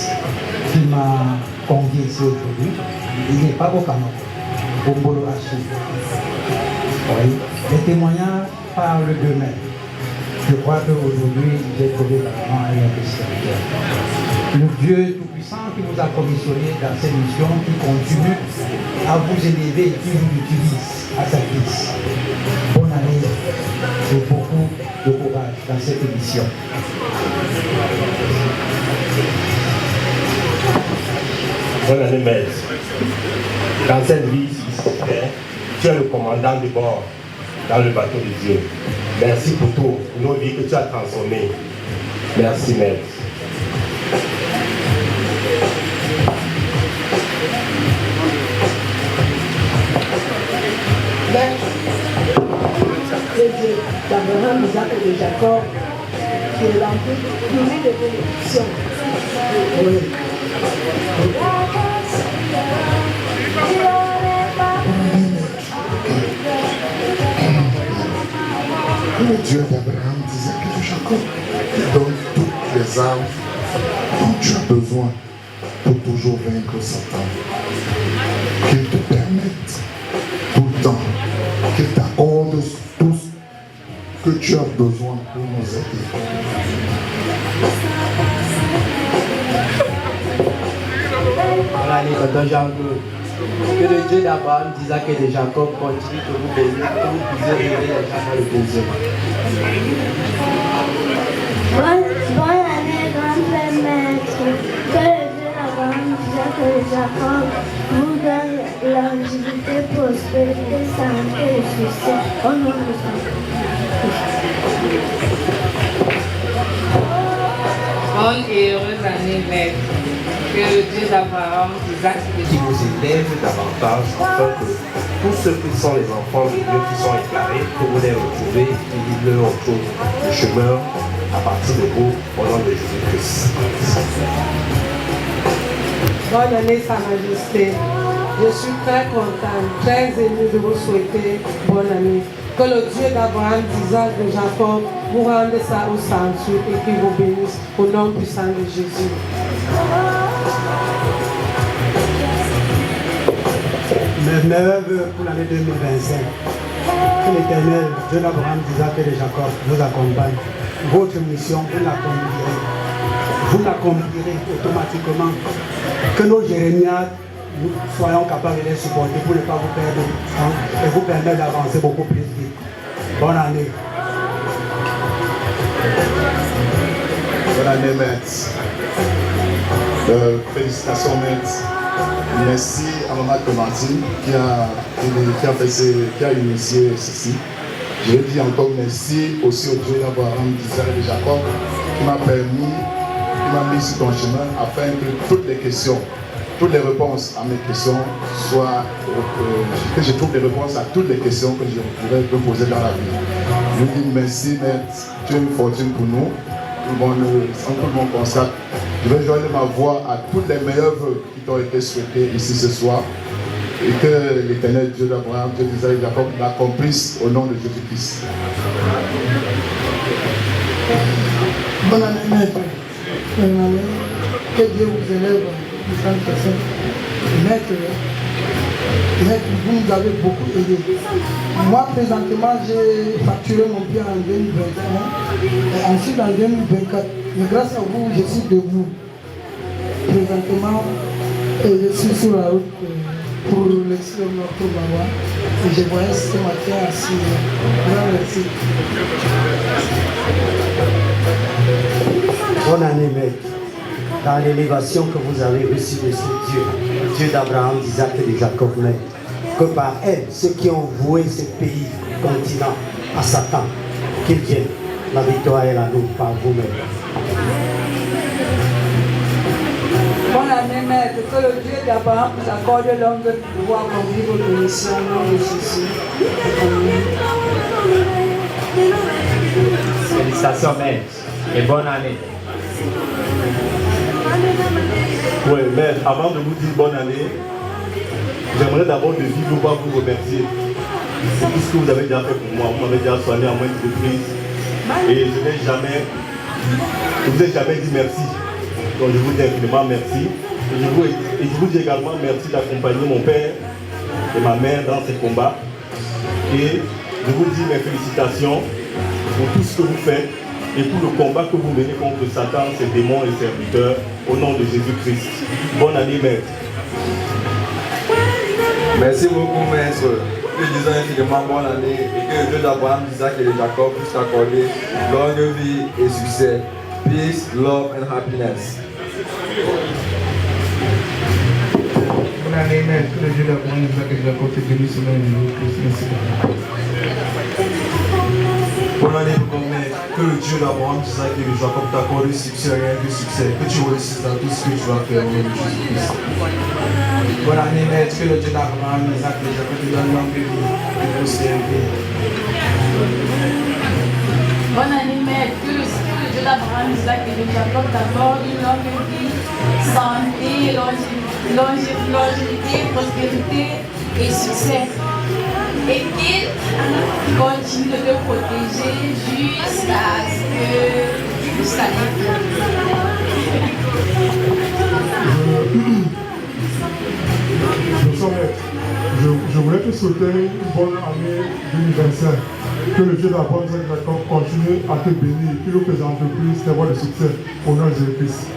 qui m'a convié ici aujourd'hui. Il n'est pas au Cameroun, au Mbolo Haché. Oui. Les témoignages parlent d'eux-mêmes. Je crois qu'aujourd'hui, j'ai trouvé vraiment un investigateur. Le Dieu Tout-Puissant qui vous a commissionné dans cette mission, qui continue à vous élever et qui vous utilise à sa guise. Bonne année et beaucoup de courage dans cette mission. Bonne année, maître. Dans cette vie, tu es le commandant de bord dans le bateau de Dieu. Merci pour tout, pour nos vies que tu as transformées. Merci, maître. Merci. d'Abraham, d'Isaac et de Jacob, qui est rempli de bénédictions. Oui. Le Dieu d'Abraham, d'Isaac et de Jacob, qui donne toutes les armes dont tu as besoin pour toujours vaincre Satan. Qu'il te permette tout le temps, qu'il t'accorde tout ce que tu as besoin pour nous aider. Voilà, que le Dieu d'Abraham, d'Isaac et de Jacob continue de vous bénir, que vous puissiez relever les gens dans le plaisir. Bonne année, grand-père maître. Que le Dieu d'Abraham, d'Isaac et de Jacob vous donne longévité, prospérité, santé et succès. Au nom de Jésus. Bonne et heureuse année, maître. Que le Dieu d'Abraham, d'Isaac et de qui vous élève davantage afin que tous ceux qui sont les enfants de Dieu qui sont éclairés, que vous les retrouvez et qu'ils leur retrouvent le chemin à partir de vous au nom de Jésus-Christ. Bonne année, Sa Majesté. Je suis très contente, très émue de vous souhaiter bonne année. Que le Dieu d'Abraham, d'Isaac et de Jacob vous rende ça au centre et qu'il vous bénisse au nom puissant de Jésus. Mes merveilles pour l'année 2025. Que l'Éternel, Dieu d'Abraham, d'Isaac et de Jacob, vous accompagne. Votre mission, vous l'accomplirez. Vous l'accomplirez automatiquement. Que nos Jérémiades, nous soyons capables de les supporter pour ne pas vous perdre de temps et vous permettre d'avancer beaucoup plus vite. Bonne année. Bonne année, maître. Félicitations, maître. Merci à Maman Clémentine qui a initié ceci. Je vais dire encore merci aussi au Dieu d'Abraham, d'Isaac et de Jacob qui m'a mis sur ton chemin afin que toutes les questions, toutes les réponses à mes questions soient, que je trouve des réponses à toutes les questions que je pourrais me poser dans la vie. Je dis merci, maître. Tu es une fortune pour nous. Sans tout le monde constate. Je vais joindre ma voix à toutes les meilleures vœux qui t'ont été souhaitées ici ce soir et que l'Éternel Dieu d'Abraham, Dieu d'Isaac et de Jacob l'accomplisse au nom de Jésus-Christ. Bonne année, maître. Bonne année. Que Dieu vous élève du sang de maître. Maître, vous nous avez beaucoup aidé. Moi, présentement, j'ai facturé mon bien en 2021 et ensuite en 2024. Mais grâce à vous, je suis debout. Présentement, je suis sur la route pour l'extrême nord pour Marois. Et je voyais ce matin assis. Grand merci. Bonne année, maître. Dans l'élévation que vous avez reçue de ce Dieu, Dieu d'Abraham, d'Isaac et de Jacob, maître, que par elle, ceux qui ont voué ce pays, continent, à Satan, qu'ils viennent. La victoire est à nous par vous-même. Bonne année, maître. Que le Dieu d'Abraham vous accorde l'homme de pouvoir conduire votre mission au nom de Jésus. Félicitations, maître. Et bonne année. Oui, mais avant de vous dire bonne année, j'aimerais d'abord de vivre pour vous remercier pour tout ce que vous avez déjà fait pour moi. Vous m'avez déjà soigné à maintes reprises et je ne vous ai jamais dit merci. Donc je vous dis infiniment merci. Et je vous dis également merci d'accompagner mon père et ma mère dans ces combats. Et je vous dis mes félicitations pour tout ce que vous faites et pour le combat que vous menez contre Satan, ses démons et serviteurs, au nom de Jésus-Christ. Bonne année, maître. Merci beaucoup, maître. Que Dieu infiniment bonne année et que le Dieu d'Abraham, d'Isaac et de Jacob puisse t'accorder longue vie et succès. Peace, love and happiness. Bonne année, maître. Que le Dieu d'Abraham, d'Isaac et de Jacob te bénisse au nom de Jésus-Christ. Bonne année, maître. Que le Dieu d'Abraham, d'Isaac et de Jacob t'accorde succès, rien que succès. Que tu réussisses dans tout ce que tu vas faire au nom de Jésus-Christ. Bonne année, maître. Que le Dieu d'Abraham, d'Isaac et de Jacob te donne longue vie et prospérité. Bonne année, Maître. Que le Dieu d'Abraham, Isaac et de Jacob t'accorde une longue vie, santé, longévité, prospérité et succès. Et qu'il continue de te protéger jusqu'à Je voulais te souhaiter une bonne année 2025. Que le Dieu d'Abraham, Isaac et Jacob continue à te bénir, qu'il ouvre tes entreprises, tes voies de succès au nom de Jésus-Christ.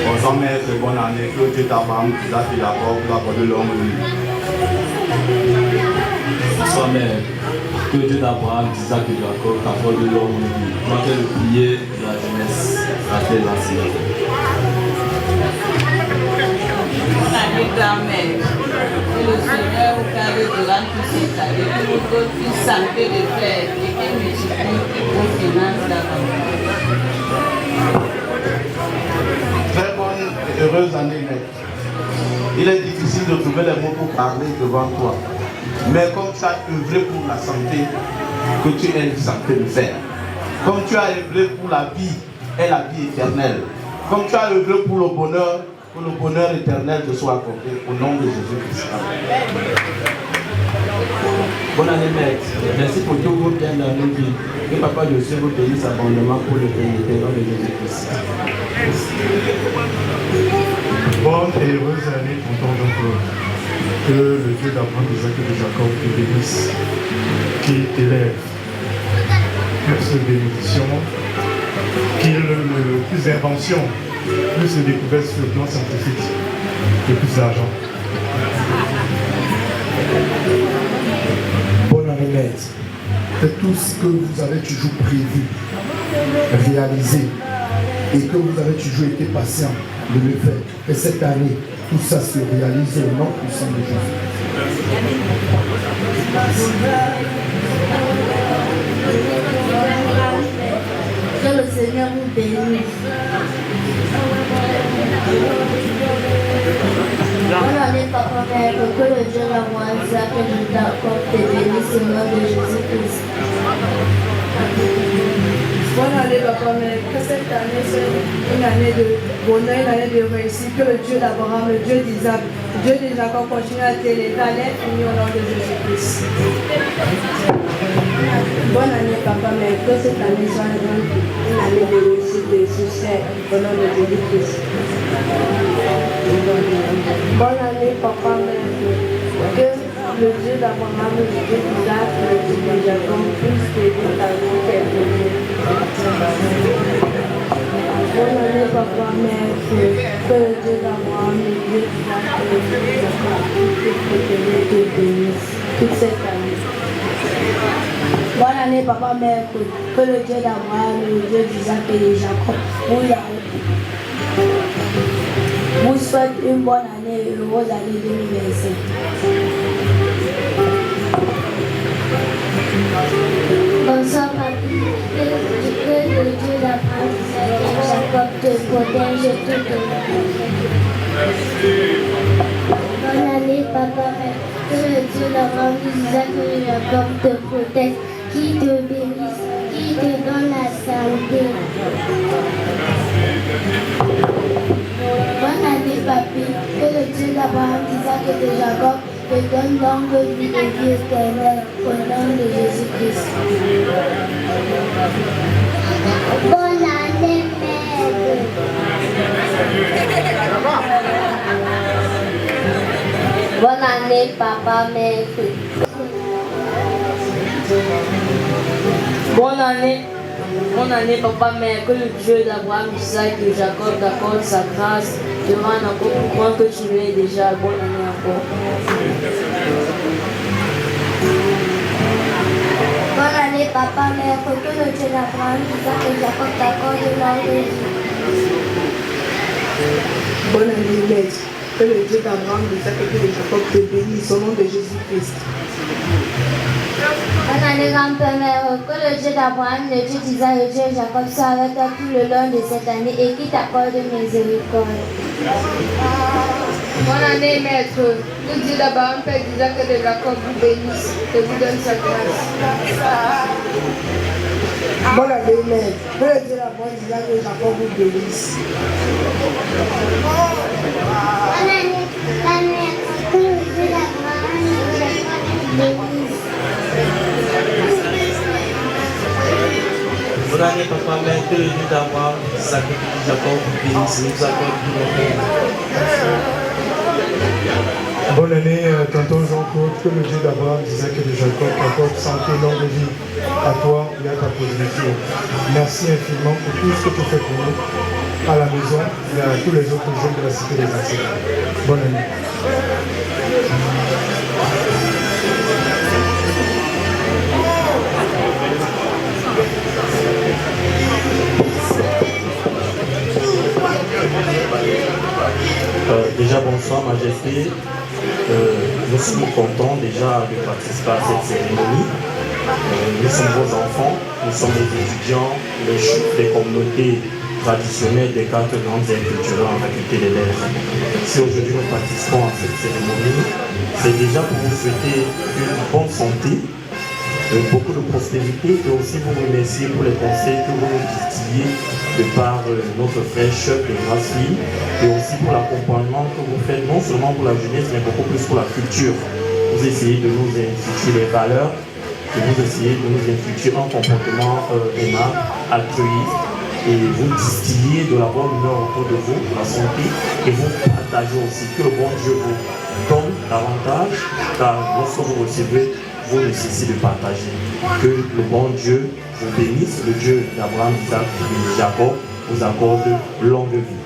Bonsoir maître, bonne année. Que le Dieu d'Abraham, Isaac et Jacob vous accorde longue vie. Bonsoir maître. Que le Dieu d'Abraham, Isaac et Jacob t'accorde longue vie. Toi qui es le pilier de la jeunesse, la terre enseignante. Amen. Que le Seigneur vous garde durant toute cette année, que vous donne une santé de fer et qu'il multiplie vos finances davantage. Très bonne et heureuse année, maître. Il est difficile de trouver les mots pour parler devant toi. Mais comme tu as œuvré pour la santé, que tu aies une santé de fer. Comme tu as œuvré pour la vie et la vie éternelle. Comme tu as œuvré pour le bonheur, que le bonheur éternel te soit accordé au nom de Jésus-Christ. Bonne année, maître. Merci pour tout vos biens dans nos vies. Que Papa Dieu vous bénisse abondamment pour l'éternité au nom de Jésus-Christ. Bonne et heureuse année pour ton Jean-Claude. Que le Dieu d'Abraham, Isaac et de Jacob te bénisse, qu'il t'élève, plus de bénédictions, plus d'inventions, plus de découvertes sur le plan scientifique et plus d'argent. Bonne année, maître. Que tout ce que vous avez toujours prévu, réalisé, et que vous avez toujours été patient de le faire, que cette année, tout ça se réalise au nom puissant de Jésus. Que le Seigneur vous bénisse. Bonne année, papa, mère, que le Dieu d'Abraham, Isaac et de Jacob te bénisse au nom de Jésus-Christ. Bonne année, papa, mère, que cette année soit une année de bonheur, une année de réussite, que le Dieu d'Abraham, le Dieu d'Isaac, le Dieu de Jacob continue à t'élever à l'infini au nom de Jésus-Christ. Bonne année, papa, mère, que cette année soit une année de réussite, de succès au nom de Jésus-Christ. Bonne année, papa, mère, que le Dieu d'Abraham, le Dieu d'Isaac, le Dieu de Jacob puisse t'aider ta vie éternelle. Bonne année, papa, mère, que le Dieu d'Abraham, le Dieu d'Isaac, le Dieu de Jacob puisse te bénisse toute cette année. Bonne année, papa, mère, que le Dieu d'Abraham, le Dieu d'Isaac et de Jacob vous souhaite une bonne année, une heureuse année 2025. Bonsoir, papi. Que le Dieu d'Abraham, Isaac et Jacob te protège tout au long. Bonne année, papa, mère. Que le Dieu d'Abraham, Isaac et Jacob te protège, qui te bénisse, qui te donne la santé. Bonne année, papi. Que le Dieu d'Abraham, Isaac et de Jacob te donne longue vie et vie éternelle au nom de Jésus-Christ. Bonne année, mère. Bonne année, papa, mère. Bonne année, papa, mère, que le Dieu d'Abraham, Isaac et Jacob t'accorde sa grâce, te rende encore plus grand que tu l'es déjà. Bonne année encore. Bonne année, papa, mère, que le Dieu d'Abraham, Isaac et Jacob t'accorde longue vie. Bonne année, maître. Que le Dieu d'Abraham, Isaac et de Jacob te bénisse au nom de Jésus-Christ. Bonne année, grand-père, que le Dieu d'Abraham, le Dieu d'Isaac et le Dieu de Jacob soit avec toi tout le long de cette année et qui t'accorde miséricorde. Bonne année, maître. Que Dieu d'Abraham, Père d'Isaac et de Jacob vous bénisse et vous donne sa grâce. Bonne année, maître. Que le Dieu d'Abraham, d'Isaac et de Jacob vous bénisse. Bonne année, la mère. Que le Dieu d'Abraham, d'Isaac et de Jacob vous bénisse. Bonne année, papa, mère. Que le Dieu d'Abraham, d'Isaac et de Jacob vous bénisse. Nous accorde tout le monde. Bonne année, tonton Jean-Claude, que le Dieu d'Abraham, d'Isaac et de Jacob t'accorde santé, longue vie à toi et à ta progéniture. Merci infiniment pour tout ce que tu fais pour nous à la maison et à tous les autres jeunes de la cité des enseignants. Bonne année. Déjà, bonsoir, Majesté. Nous sommes contents déjà de participer à cette cérémonie. Nous sommes vos enfants, nous sommes les étudiants, les chefs des communautés traditionnelles des 4 grandes aires culturelles en faculté des lettres. Si aujourd'hui nous participons à cette cérémonie, c'est déjà pour vous souhaiter une bonne santé, beaucoup de prospérité et aussi vous remercier pour les conseils que vous nous distillez de par notre frère chef de Grâce-Fille et aussi pour l'accompagnement que vous faites non seulement pour la jeunesse mais beaucoup plus pour la culture. Vous essayez de nous inculquer les valeurs et vous essayez de nous inculquer un comportement aimable, altruiste et vous distillez de la bonne humeur autour de vous, de la santé et vous partagez aussi que le bon Dieu vous donne davantage car lorsque vous recevez vous ne cessez de partager. Que le bon Dieu vous bénisse, le Dieu d'Abraham, d'Isaac et de Jacob vous accorde longue vie.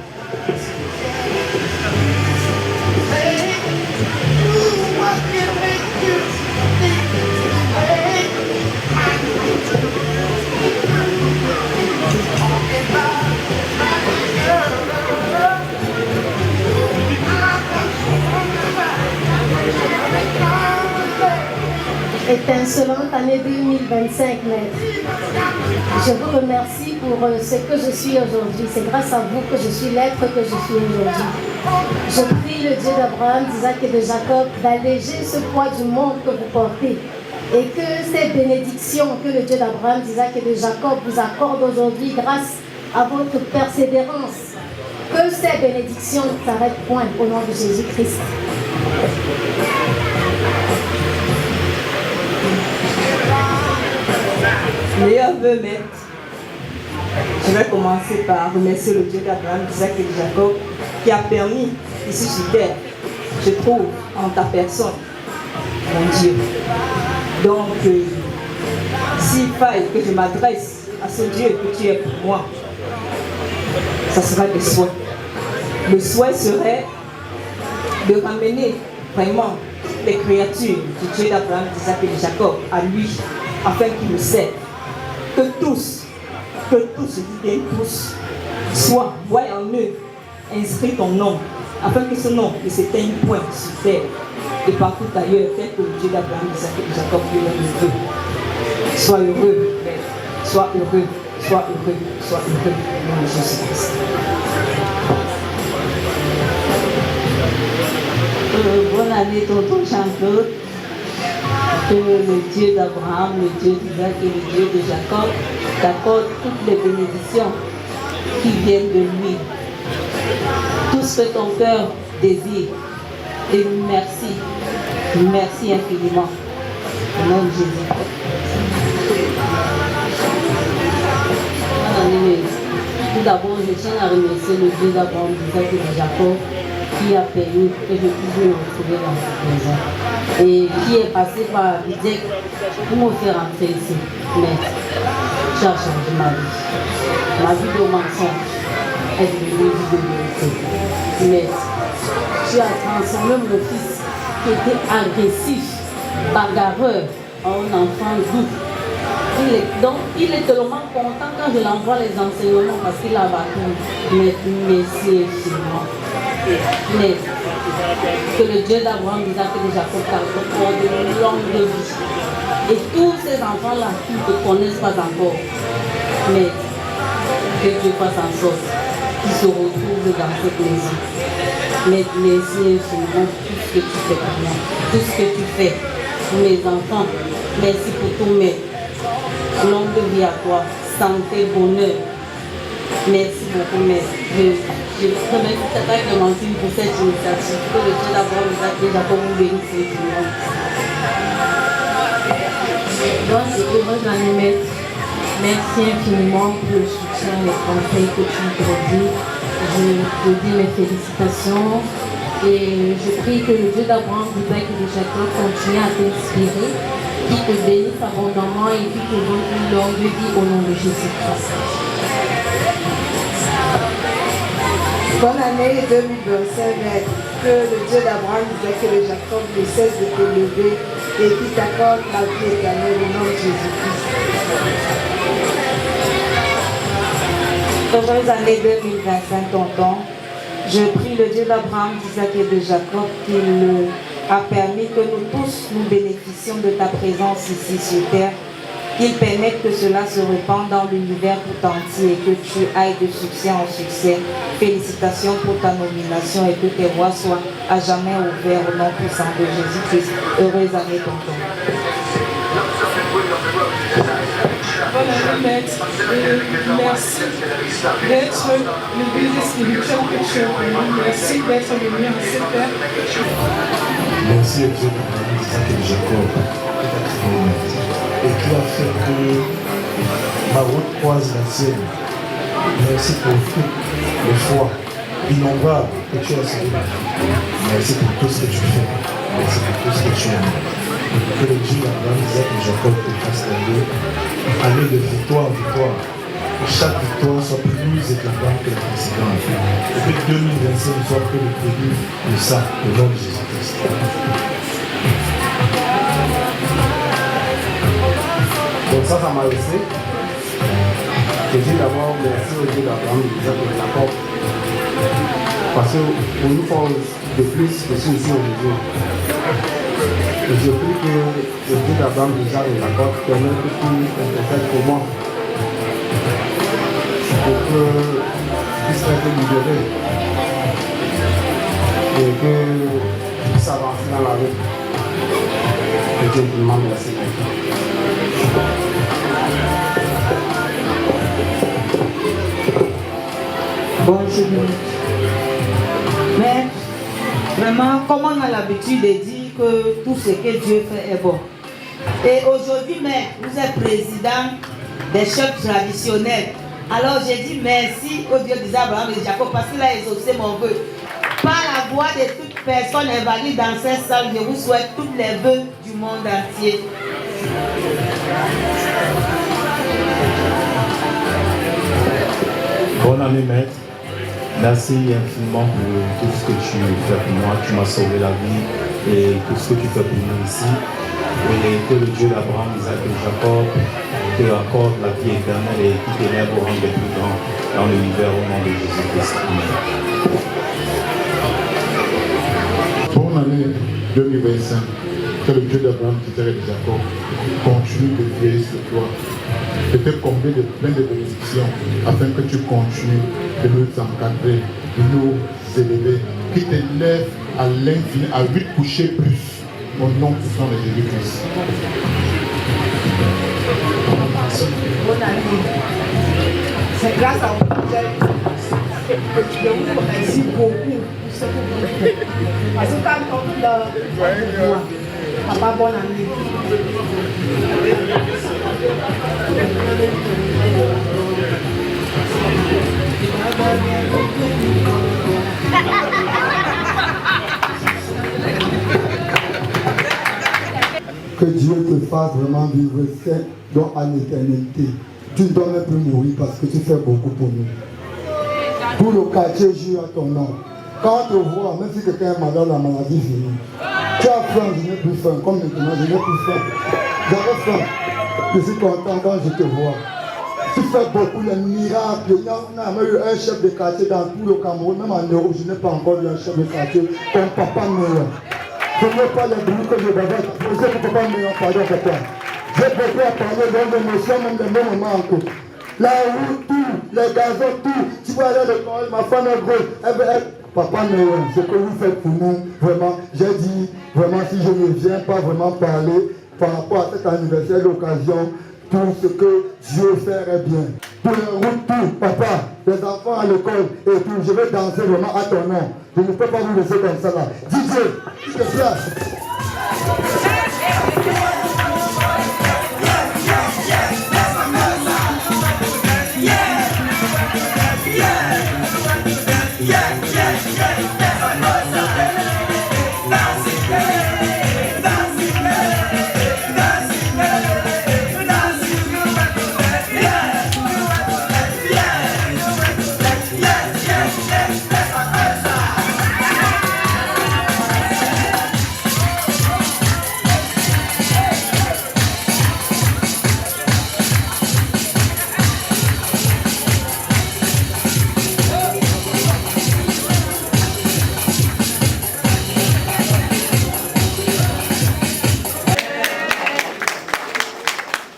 Étincelante année 2025, maître. Je vous remercie pour ce que je suis aujourd'hui. C'est grâce à vous que je suis l'être que je suis aujourd'hui. Je prie le Dieu d'Abraham, d'Isaac et de Jacob d'alléger ce poids du monde que vous portez et que ces bénédictions que le Dieu d'Abraham, d'Isaac et de Jacob vous accorde aujourd'hui grâce à votre persévérance, que ces bénédictions ne s'arrêtent point au nom de Jésus-Christ. Meilleur vœu, maître. Je vais commencer par remercier le Dieu d'Abraham, d'Isaac et de Jacob qui a permis ici sur terre, je trouve en ta personne, mon Dieu. Donc, s'il faille que je m'adresse à ce Dieu que tu es pour moi, ça sera des souhaits. Le souhait serait de ramener vraiment les créatures du Dieu d'Abraham, d'Isaac et de Jacob à lui, afin qu'il nous serve. Que tous, je dis bien tous, soient, voient en eux, inscrit ton nom, afin que ce nom ne s'éteigne point sur terre et partout ailleurs, tel que le Dieu d'Abraham, d'Isaac et de Jacob le veut. Sois heureux, Père, sois heureux, sois heureux, sois heureux, au nom de Jésus-Christ. Bonne année, tonton Jean-Claude. Que le Dieu d'Abraham, le Dieu d'Isaac et le Dieu de Jacob t'accorde toutes les bénédictions qui viennent de lui. Tout ce que ton cœur désire. Et merci. Merci infiniment. Au nom de Jésus. Tout d'abord, je tiens à remercier le Dieu d'Abraham, d'Isaac et de Jacob qui a permis que je puisse me retrouver dans cette maison et qui est passé par Bidek pour me faire entrer ici. Mais tu as changé ma vie. Ma vie de mensonge est devenue une vie de vérité. Mais tu as transformé mon fils qui était agressif, bagarreur, en un enfant doux. Il est tellement content quand je l'envoie les enseignements parce qu'il a battu. Mais merci infiniment. Mais que le Dieu d'Abraham, d'Isaac et de Jacob t'accorde une longue vie. Et tous ces enfants-là qui ne te connaissent pas encore, mais que Dieu fasse en sorte qu'ils se retrouvent dans cette maison. Mais merci infiniment pour tout ce que tu fais pour moi, tout ce que tu fais pour mes enfants. Merci pour tout, mais longue vie à toi, santé, bonheur. Merci beaucoup, mais je remercie Tata Clémentine pour cette initiative. Que le Dieu d'Abraham, Isaac et Jacob vous bénisse infiniment. Donc, heureuse année, maître. Merci infiniment pour le soutien et les conseils que tu nous produis. Je te dis mes félicitations et je prie que le Dieu d'Abraham, d'Isaac et de Jacob continue à t'inspirer, qui te bénisse abondamment et qui te donne une longue vie au nom de Jésus-Christ. Bonne année 2025, maître. Que le Dieu d'Abraham, d'Isaac et de Jacob ne cesse de t'élever et qui t'accorde la vie éternelle au nom de Jésus-Christ. Heureuse année 2025, tonton. Je prie le Dieu d'Abraham, d'Isaac et de Jacob qu'il a permis que nous tous nous bénéficions de ta présence ici sur terre, qu'il permette que cela se répande dans l'univers tout entier et que tu ailles de succès en succès. Félicitations pour ta nomination et que tes voies soient à jamais ouvertes au nom puissant de Jésus-Christ. Heureuse année, tonton. Bonne année, maître. Merci d'être le guide spirituel que tu es venu. Merci d'être venu en cette terre. Merci à Dieu d'Abraham, d'Isaac et de Jacob, et qui a fait que ma route croise la sienne. Merci pour le foi innombrable que tu as sauvé. Merci pour tout ce que tu fais. Merci pour tout ce que tu aimes. Que le Dieu d'Abraham, d'Isaac et de Jacob te fasse aller de victoire en victoire. Que chaque victoire soit plus éclatante que la précédente. Et que 2025 ne soit que le début de ça, au nom de Jésus-Christ. Donc ça m'a laissé. Je dis d'abord merci au Dieu d'Abraham, d'Isaac et de Jacob. Parce que pour nous faire de plus, je suis ici aujourd'hui. Et je prie que le Dieu d'Abraham, d'Isaac et de Jacob permette que tout intercède pour moi. Pour que je puisse être libéré. Et que je puisse avancer dans la vie. Et Dieu vous demande merci. Bonjour. Mais vraiment, comme on a l'habitude de dire que tout ce que Dieu fait est bon. Et aujourd'hui, mais vous êtes président des chefs traditionnels. Alors j'ai dit merci au Dieu d'Abraham et de Jacob parce qu'il a exaucé mon vœu. Par la voix de toute personne invalide dans cette salle, je vous souhaite tous les vœux du monde entier. Bonne année, maître. Merci infiniment pour tout ce que tu fais pour moi. Tu m'as sauvé la vie et tout ce que tu fais pour nous ici. Et que le Dieu d'Abraham, Isaac et Jacob te accorde la vie éternelle et qui t'élève au rang des plus grands dans l'univers au nom de Jésus-Christ. Bonne année 2025. Que le Dieu d'Abraham, d'Isaac et de Jacob continue de veiller sur toi. De te combler de plein de bénédictions afin que tu continues de nous encadrer, de nous élever, qui t'élève à l'infini, à 8 couchers plus, au nom puissant de Jésus-Christ. Bonne année. C'est grâce à vous que je vous remercie beaucoup pour ce que vous faites. Parce que quand on l'a papa, bonne année. Que Dieu te fasse vraiment vivre dans en éternité. Tu ne dois même plus mourir parce que tu fais beaucoup pour nous. Tout le quartier jure à ton nom. Quand on te voit, même si quelqu'un est malade, la maladie finit. Tu as faim, je n'ai plus faim. Comme maintenant, je n'ai plus faim. J'avais faim. Je suis content quand je te vois. Tu fais beaucoup de miracles. Il y a même eu un chef de quartier dans tout le Cameroun, même en Europe, je n'ai pas encore eu un chef de quartier comme Papa Meilleur. Ce n'est pas les bruits que je devais poser pour Papa Meilleur, pardon, papa. J'ai beaucoup à parler dans l'émotion, même des bons moments encore. La route, tout, les gazons, tout. Tu vois aller à l'école, ma femme est grosse. Papa Noël, ce que vous faites pour nous, vraiment, j'ai dit, vraiment, si je ne viens pas vraiment parler par rapport à cet anniversaire d'occasion, tout ce que Dieu ferait bien. Pour les routes, tout, papa, les enfants à l'école et tout, je vais danser vraiment à ton nom. Je ne peux pas vous laisser comme ça là. DJ, s'il te plaît.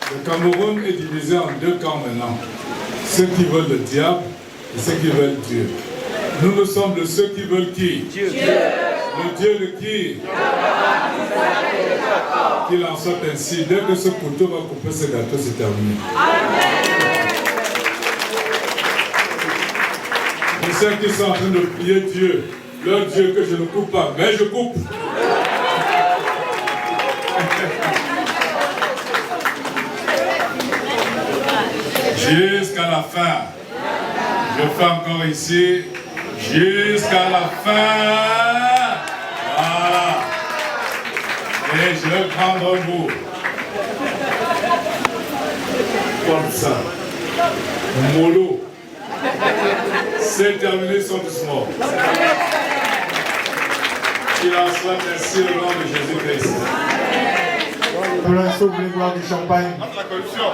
Le Cameroun est divisé en deux camps maintenant. Ceux qui veulent le diable et ceux qui veulent Dieu. Nous sommes de ceux qui veulent qui? Dieu. Le Dieu de qui? Qu'il en soit ainsi. Dès que ce couteau va couper ce gâteau, c'est terminé. Et ceux qui sont en train de prier Dieu, leur Dieu que je ne coupe pas, mais je coupe. Jusqu'à la fin. Je fais encore ici. Jusqu'à la fin. Voilà. Et je vais prendre un bout. Comme ça. Mollo. C'est terminé son doucement. Qu'il en soit ainsi au nom de Jésus-Christ. Pour l'instant, vous voulez boire du champagne? La corruption.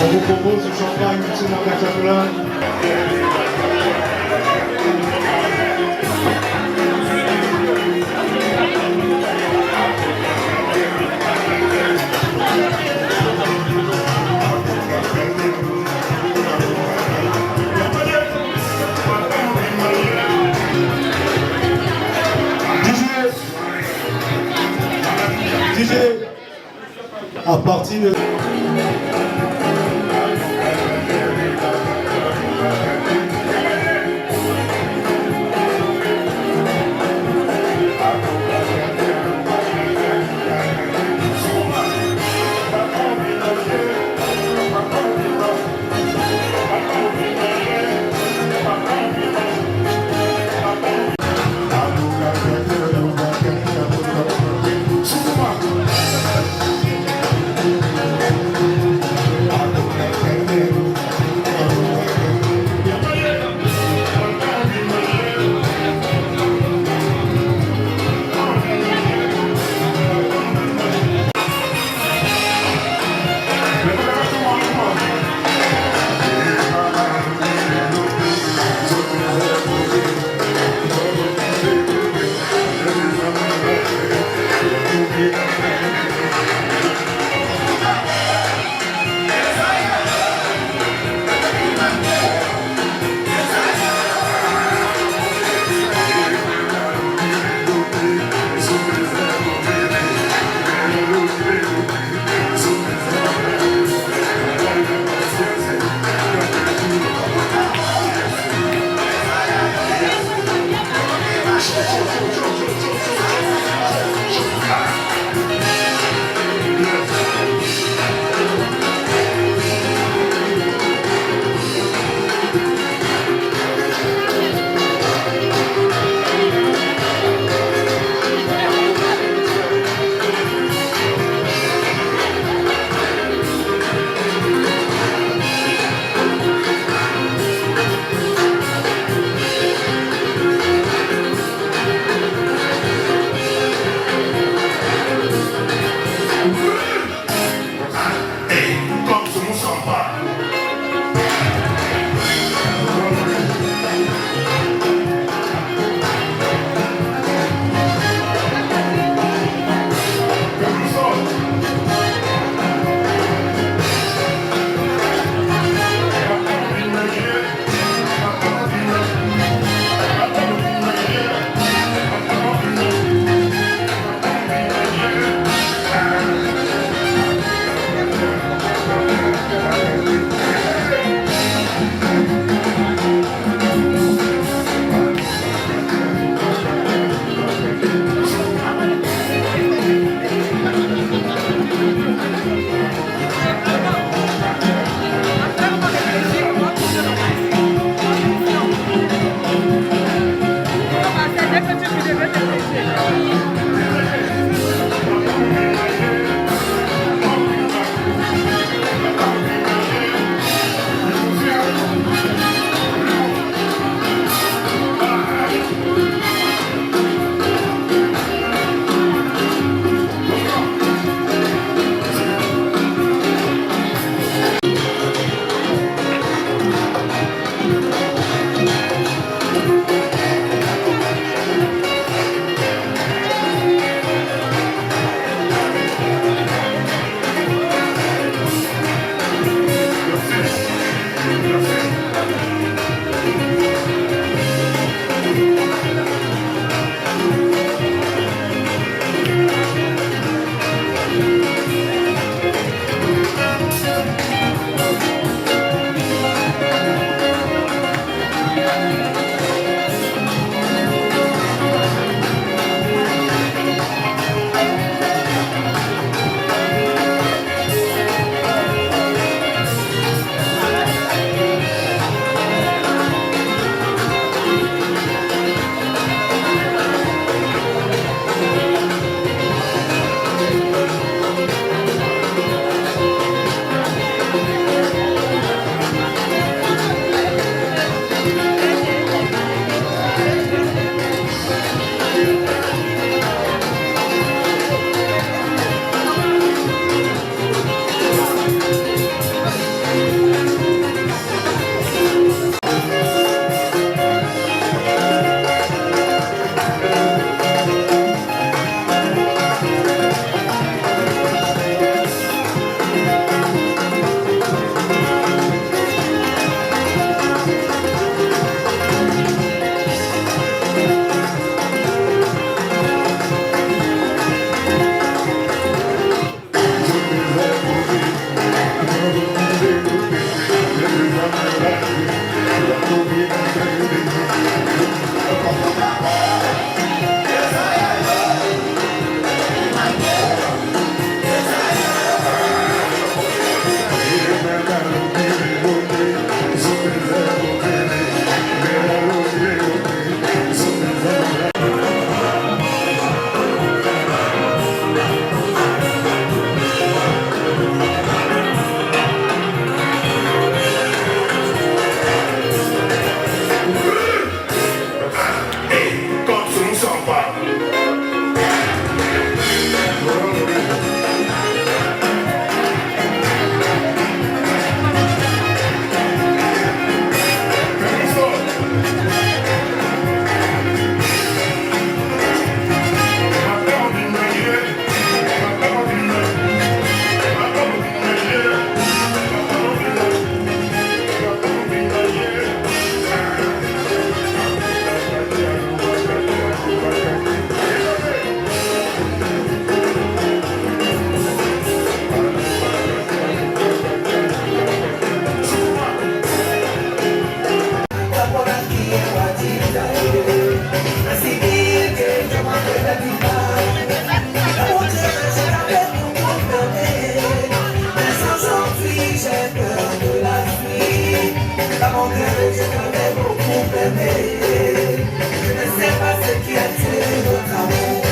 On vous propose du champagne, M. Nakachaplan. DJ, à partir de... mon cœur et je t'avais beaucoup aimé. Je ne sais pas ce qui a tué notre amour.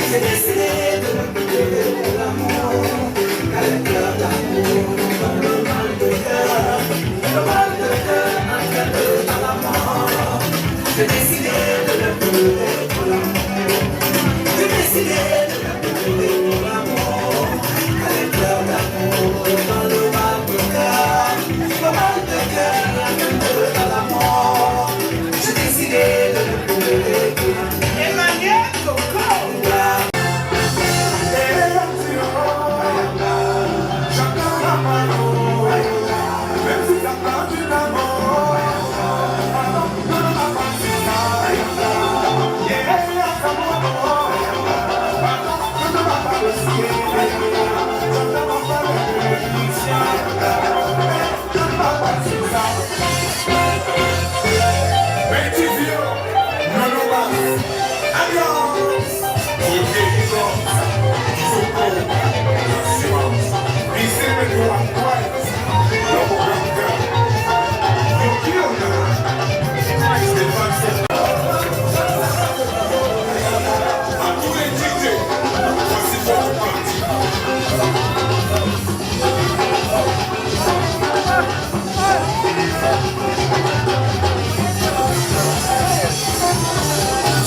J'ai décidé de ne plus vivre pour l'amour, car le cœur d'amour nous donne le mal de cœur entraîne à la mort. J'ai décidé de ne plus vivre pour l'amour, j'ai décidé de ne plus vivre pour l'amour, car le cœur d'amour nous donne le mal de cœur entraîne à la mort. J'ai décidé de ne plus vivre pour l'amour. Emmanuel Coco.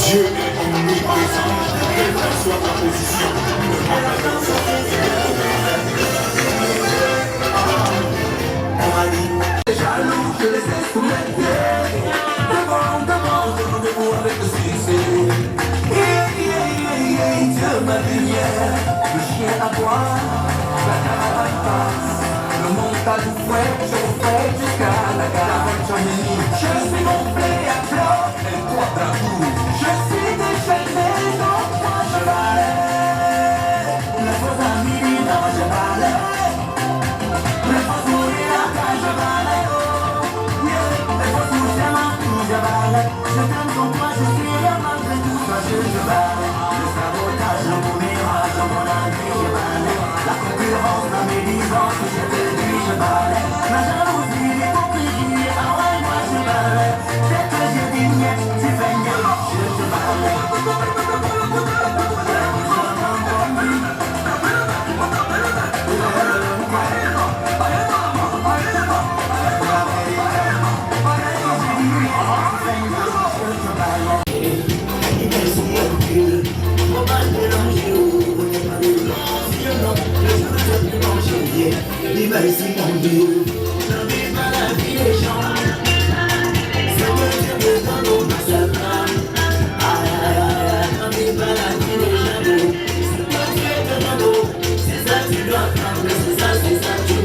Dieu est omniprésent, quelle que soit ta position, ne prends pas On m'a dit, les jaloux, je les ai sous les pieds. Devant, rendez-vous avec le succès. Dieu ma lumière, le chien à boire, la caravane passe. Le monde à tout fouet, je refais jusqu'à la caravane Chamini. Je suis gonflé à flot, et toi d'amour. Je suis déchaîné, donc moi je valais. La fausse amie, non je valais. La fausse mourir, je valais. La fausse mourir, je valais. Je t'aime comme moi, je suis là malgré tout, moi je valais.